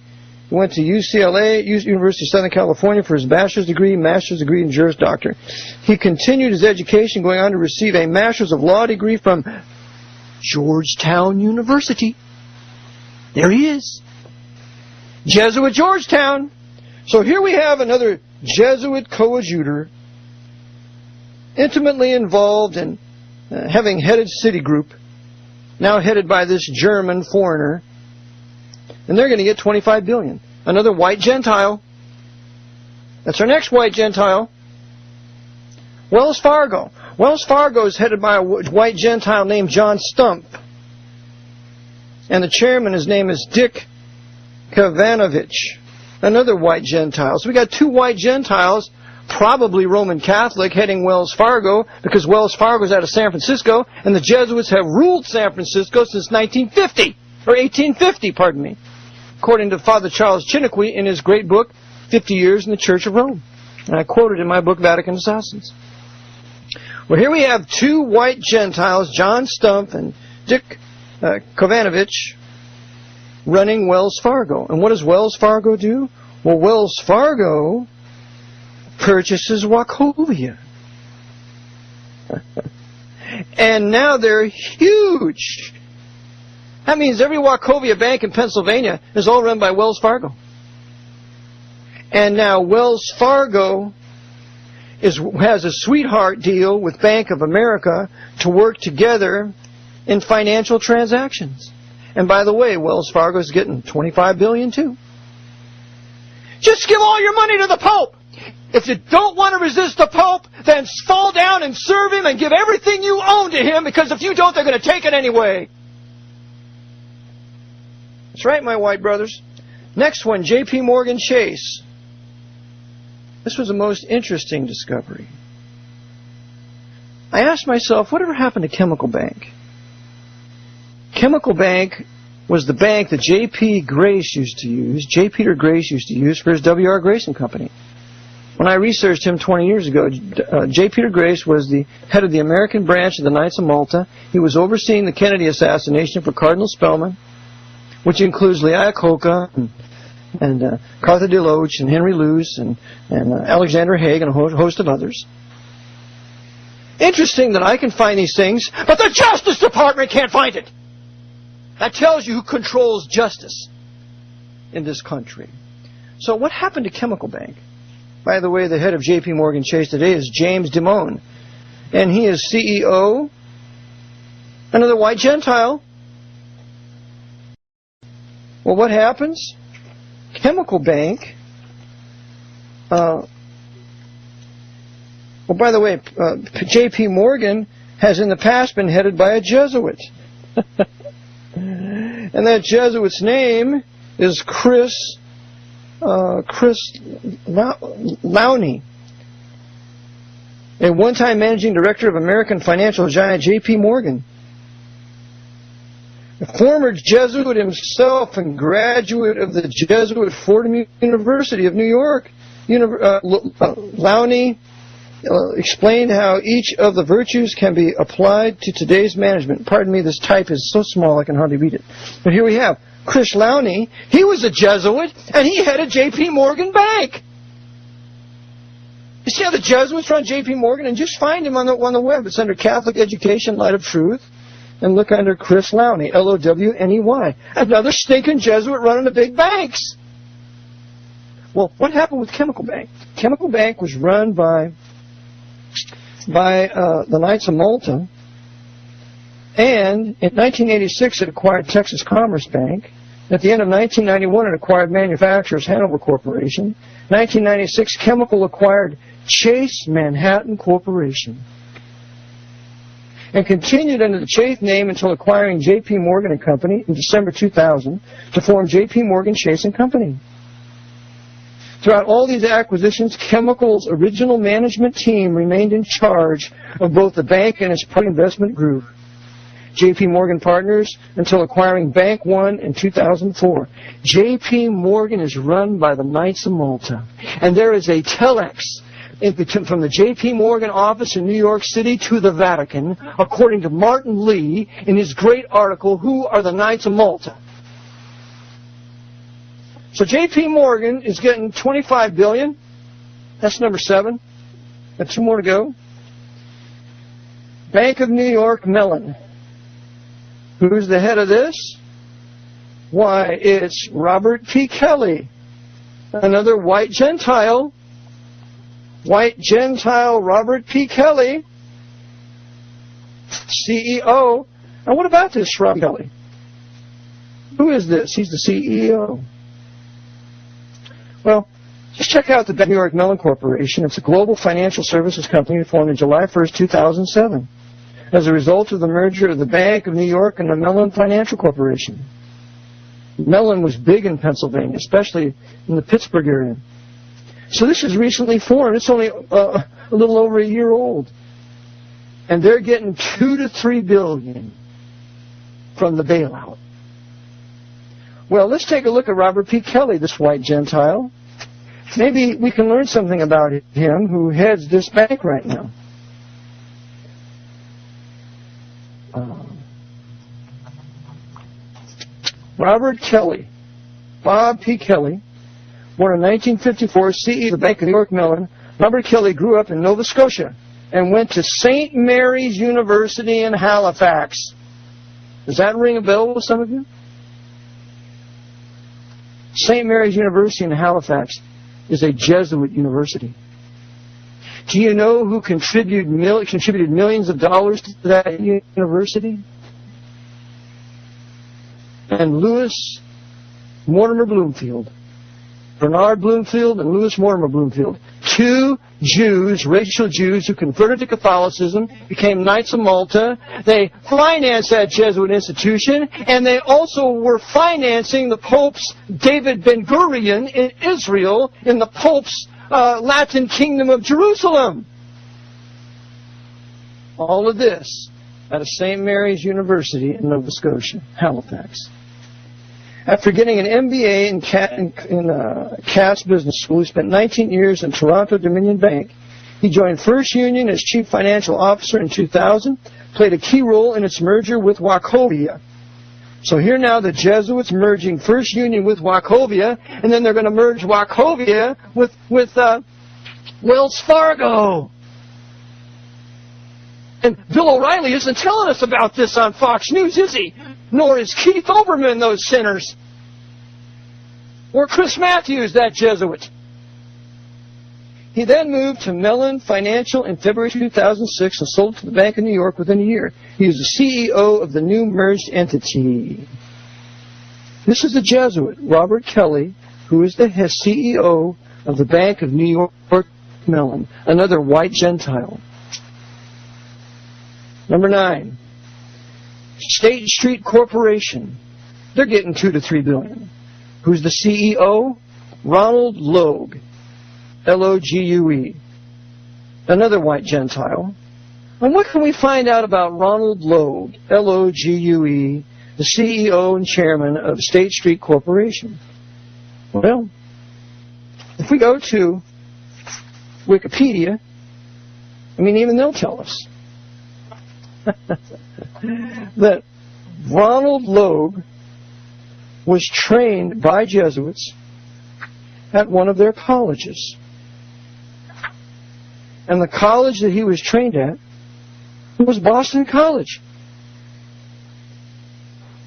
He went to UCLA, University of Southern California, for his master's degree in Juris Doctor. He continued his education, going on to receive a Master's of Law degree from Georgetown University. There he is. Jesuit Georgetown. So here we have another Jesuit coadjutor, intimately involved in having headed Citigroup, now headed by this German foreigner, and they're going to get $25 billion. Another white Gentile. That's our next white Gentile. Wells Fargo. Wells Fargo is headed by a white Gentile named John Stump, and the chairman, his name is Dick Kavanovich, another white Gentile. So we got two white Gentiles, probably Roman Catholic, heading Wells Fargo, because Wells Fargo is out of San Francisco, and the Jesuits have ruled San Francisco since 1950, or 1850, pardon me, according to Father Charles Chiniquy in his great book, 50 Years in the Church of Rome. And I quoted in my book, Vatican Assassins. Well, here we have two white Gentiles, John Stump and Dick Kavanovich, running Wells Fargo. And what does Wells Fargo do? Well, Wells Fargo purchases Wachovia. And now they're huge. That means every Wachovia bank in Pennsylvania is all run by Wells Fargo. And now Wells Fargo has a sweetheart deal with Bank of America to work together in financial transactions. And by the way, Wells Fargo is getting $25 billion too. Just give all your money to the Pope. If you don't want to resist the Pope, then fall down and serve him and give everything you own to him, because if you don't, they're going to take it anyway. That's right, my white brothers. Next one, J.P. Morgan Chase. This was the most interesting discovery. I asked myself, whatever happened to Chemical Bank? Chemical Bank was the bank that J. Grace used to use for his W.R. Grace and Company. When I researched him 20 years ago, J. Peter Grace was the head of the American branch of the Knights of Malta. He was overseeing the Kennedy assassination for Cardinal Spellman, which includes Lee Iacocca and Cartha DeLoach and Henry Luce and Alexander Haig and a host of others. Interesting that I can find these things, but the Justice Department can't find it. That tells you who controls justice in this country. So what happened to Chemical Bank? By the way, the head of J.P. Morgan Chase today is James Dimon, and he is CEO, another white Gentile. Well, what happens? Chemical Bank. Well, by the way, J.P. Morgan has in the past been headed by a Jesuit. And that Jesuit's name is Chris Lowney, a one-time managing director of American financial giant J.P. Morgan. A former Jesuit himself and graduate of the Jesuit Fordham University of New York, Lowney explained how each of the virtues can be applied to today's management. Pardon me, this type is so small I can hardly read it. But here we have Chris Lowney. He was a Jesuit, and he headed J.P. Morgan Bank. You see how the Jesuits run J.P. Morgan? And just find him on the web. It's under Catholic Education, Light of Truth. And look under Chris Lowney, Lowney. Another stinking Jesuit running the big banks. Well, what happened with Chemical Bank? Chemical Bank was run by the Knights of Malta, and in 1986 it acquired Texas Commerce Bank. At the end of 1991 it acquired Manufacturers Hanover Corporation. 1996 Chemical acquired Chase Manhattan Corporation, and continued under the Chase name until acquiring J.P. Morgan & Company in December 2000 to form J.P. Morgan Chase & Company. Throughout all these acquisitions, Chemical's original management team remained in charge of both the bank and its private investment group, J.P. Morgan Partners, until acquiring Bank One in 2004. J.P. Morgan is run by the Knights of Malta, and there is a telex from the J.P. Morgan office in New York City to the Vatican, according to Martin Lee in his great article, Who Are the Knights of Malta? So J.P. Morgan is getting $25 billion. That's number 7. Got 2 more to go. Bank of New York Mellon. Who's the head of this? Why, it's Robert P. Kelly, another white Gentile. White Gentile Robert P. Kelly, CEO. Now, what about this Robert Kelly? Who is this? He's the CEO. Well, just check out the New York Mellon Corporation. It's a global financial services company formed on July 1st, 2007, as a result of the merger of the Bank of New York and the Mellon Financial Corporation. Mellon was big in Pennsylvania, especially in the Pittsburgh area. So this is recently formed. It's only a little over a year old. And they're getting $2 to $3 billion from the bailout. Well, let's take a look at Robert P. Kelly, this white Gentile. Maybe we can learn something about him, who heads this bank right now. Robert Kelly, Bob P. Kelly, born in 1954, CEO of the Bank of New York Mellon. Robert Kelly grew up in Nova Scotia and went to St. Mary's University in Halifax. Does that ring a bell with some of you? St. Mary's University in Halifax is a Jesuit university. Do you know who contributed millions of dollars to that university? And Lewis Mortimer Bloomfield. Bernard Bloomfield and Lewis Mortimer Bloomfield. 2 Jews, racial Jews, who converted to Catholicism, became Knights of Malta. They financed that Jesuit institution, and they also were financing the Pope's David Ben-Gurion in Israel, in the Pope's Latin Kingdom of Jerusalem. All of this at St. Mary's University in Nova Scotia, Halifax. After getting an MBA in Cass Business School, he spent 19 years in Toronto Dominion Bank. He joined First Union as Chief Financial Officer in 2000, played a key role in its merger with Wachovia. So here now the Jesuits merging First Union with Wachovia, and then they're going to merge Wachovia with Wells Fargo. And Bill O'Reilly isn't telling us about this on Fox News, is he? Nor is Keith Olbermann, those sinners. Or Chris Matthews, that Jesuit. He then moved to Mellon Financial in February 2006 and sold to the Bank of New York within a year. He was the CEO of the new merged entity. This is the Jesuit, Robert Kelly, who is the CEO of the Bank of New York Mellon, another white Gentile. Number 9, State Street Corporation. They're getting $2 to $3 billion. Who's the CEO? Ronald Logue, L-O-G-U-E, another white Gentile. And what can we find out about Ronald Logue, L-O-G-U-E, the CEO and chairman of State Street Corporation? Well, if we go to Wikipedia, even they'll tell us that Ronald Logue was trained by Jesuits at one of their colleges. And the college that he was trained at was Boston College.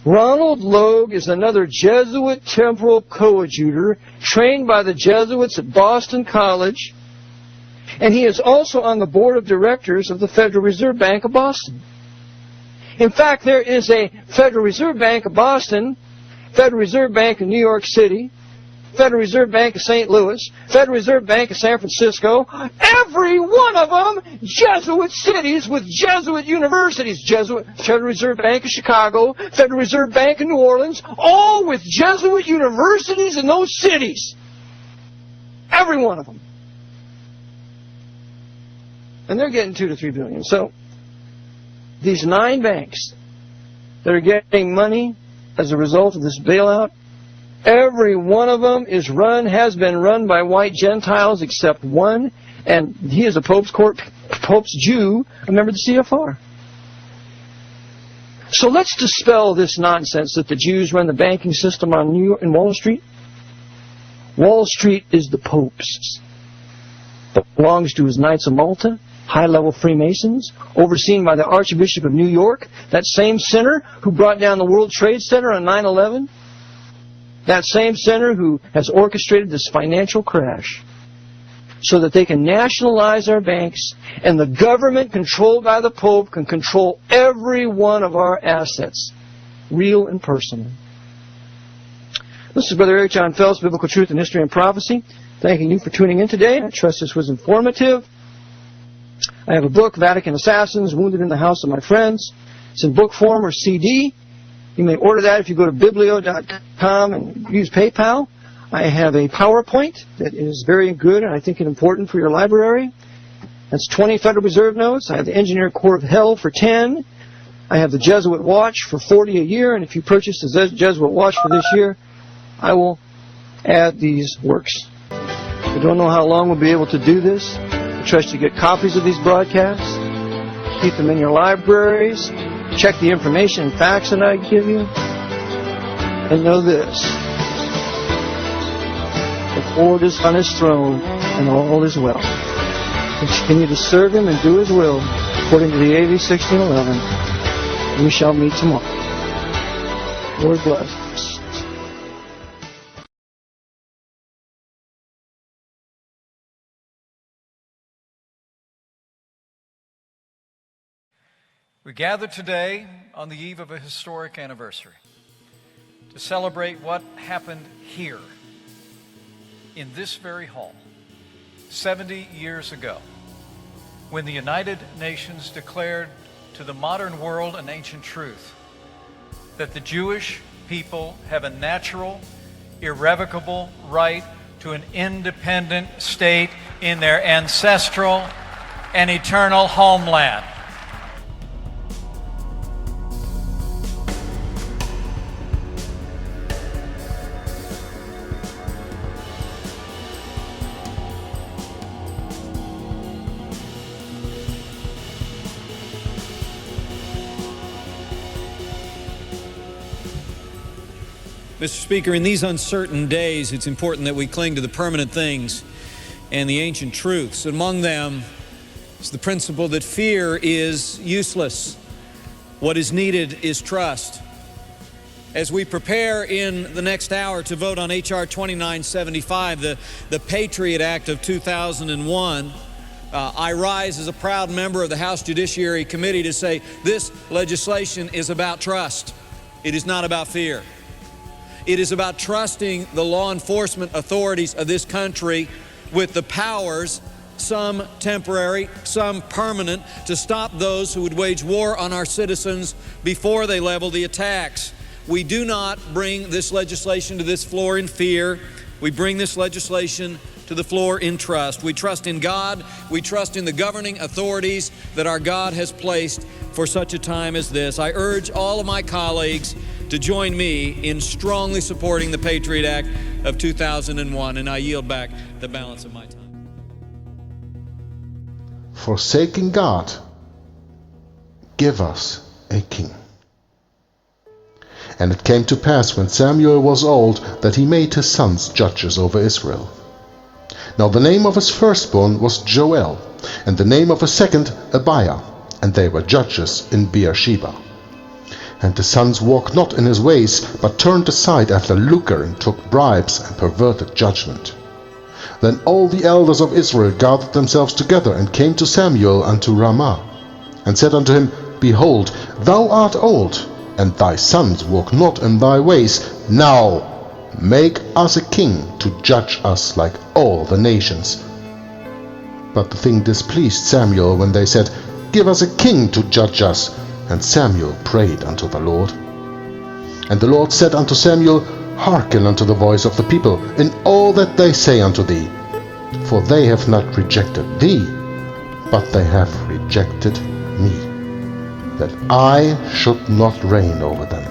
Ronald Logue is another Jesuit temporal coadjutor trained by the Jesuits at Boston College, and he is also on the board of directors of the Federal Reserve Bank of Boston. In fact, there is a Federal Reserve Bank of Boston, Federal Reserve Bank of New York City, Federal Reserve Bank of St. Louis, Federal Reserve Bank of San Francisco, every one of them Jesuit cities with Jesuit universities. Federal Reserve Bank of Chicago, Federal Reserve Bank of New Orleans, all with Jesuit universities in those cities. Every one of them. And they're getting $2 to $3 billion. So, these 9 banks that are getting money as a result of this bailout, every one of them has been run by white Gentiles except one, and he is a Pope's Jew, a member of the CFR. So let's dispel this nonsense that the Jews run the banking system on New York and Wall Street. Wall Street is the Pope's. It belongs to his Knights of Malta, high-level Freemasons, overseen by the Archbishop of New York, that same sinner who brought down the World Trade Center on 9/11. That same sinner who has orchestrated this financial crash so that they can nationalize our banks, and the government controlled by the Pope can control every one of our assets, real and personal. This is Brother Eric Jon Phelps, Biblical Truth and History and Prophecy, thanking you for tuning in today. I trust this was informative. I have a book, Vatican Assassins, Wounded in the House of My Friends. It's in book form or CD. You may order that if you go to biblio.com and use PayPal. I have a PowerPoint that is very good and I think important for your library. That's 20 Federal Reserve notes. I have the Engineer Corps of Hell for 10. I have the Jesuit Watch for $40 a year, and if you purchase the Jesuit Watch for this year, I will add these works. I don't know how long we'll be able to do this. I trust you get copies of these broadcasts. Keep them in your libraries. Check the information and facts that I give you. And know this. The Lord is on His throne, and all is well. Continue to serve Him and do His will, according to the AV 1611. We shall meet tomorrow. Lord bless. We gather today on the eve of a historic anniversary to celebrate what happened here in this very hall 70 years ago, when the United Nations declared to the modern world an ancient truth that the Jewish people have a natural, irrevocable right to an independent state in their ancestral and eternal homeland. Mr. Speaker, in these uncertain days, it's important that we cling to the permanent things and the ancient truths. Among them is the principle that fear is useless. What is needed is trust. As we prepare in the next hour to vote on H.R. 2975, the Patriot Act of 2001, I rise as a proud member of the House Judiciary Committee to say this legislation is about trust. It is not about fear. It is about trusting the law enforcement authorities of this country with the powers, some temporary, some permanent, to stop those who would wage war on our citizens before they level the attacks. We do not bring this legislation to this floor in fear. We bring this legislation to the floor in trust. We trust in God. We trust in the governing authorities that our God has placed for such a time as this. I urge all of my colleagues to join me in strongly supporting the Patriot Act of 2001, and I yield back the balance of my time. Forsaking God, give us a king. And it came to pass, when Samuel was old, that he made his sons judges over Israel. Now the name of his firstborn was Joel, and the name of his second Abiah, and they were judges in Beersheba. And the sons walked not in his ways, but turned aside after lucre, and took bribes, and perverted judgment. Then all the elders of Israel gathered themselves together, and came to Samuel unto Ramah, and said unto him, Behold, thou art old, and thy sons walk not in thy ways. Now make us a king to judge us like all the nations. But the thing displeased Samuel when they said, Give us a king to judge us. And Samuel prayed unto the Lord. And the Lord said unto Samuel, Hearken unto the voice of the people in all that they say unto thee. For they have not rejected thee, but they have rejected me, that I should not reign over them.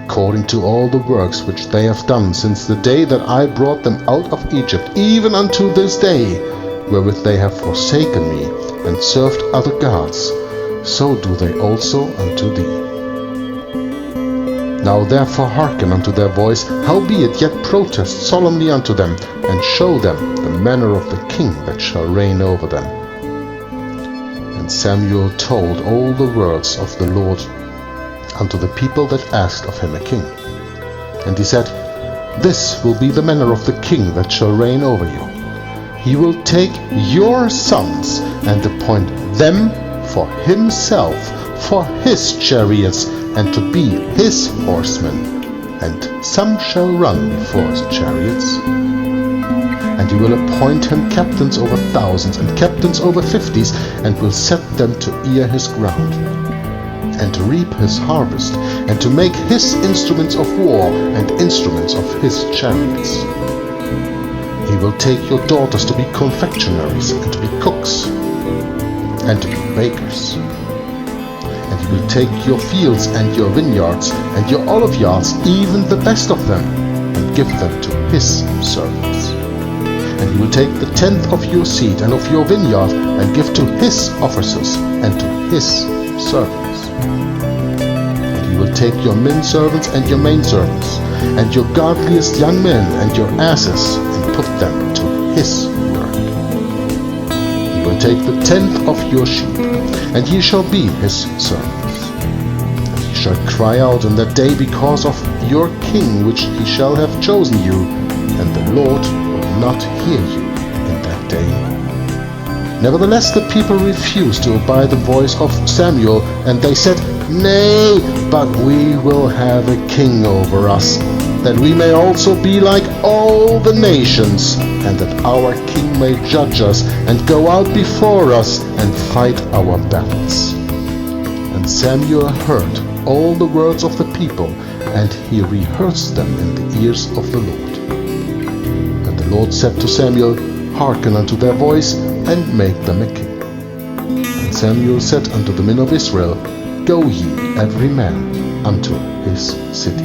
According to all the works which they have done since the day that I brought them out of Egypt, even unto this day, wherewith they have forsaken me, and served other gods, so do they also unto thee. Now therefore hearken unto their voice, howbeit yet protest solemnly unto them, and show them the manner of the king that shall reign over them. And Samuel told all the words of the Lord unto the people that asked of him a king. And he said, This will be the manner of the king that shall reign over you. He will take your sons, and appoint them for himself, for his chariots, and to be his horsemen, and some shall run before his chariots. And he will appoint him captains over thousands, and captains over 50s, and will set them to ear his ground, and to reap his harvest, and to make his instruments of war, and instruments of his chariots. He will take your daughters to be confectionaries, and to be cooks, and to be bakers. And he will take your fields and your vineyards, and your olive yards, even the best of them, and give them to his servants. And he will take the tenth of your seed and of your vineyard, and give to his officers and to his servants. And he will take your men servants and your maid servants, and your godliest young men and your asses, and put them to his work. He will take the tenth of your sheep, and ye shall be his servants. And he shall cry out in that day because of your king which he shall have chosen you, and the Lord will not hear you in that day. Nevertheless the people refused to obey the voice of Samuel, and they said, Nay, but we will have a king over us, that we may also be like all the nations, and that our king may judge us, and go out before us, and fight our battles. And Samuel heard all the words of the people, and he rehearsed them in the ears of the Lord. And the Lord said to Samuel, Hearken unto their voice, and make them a king. And Samuel said unto the men of Israel, Go ye every man unto his city.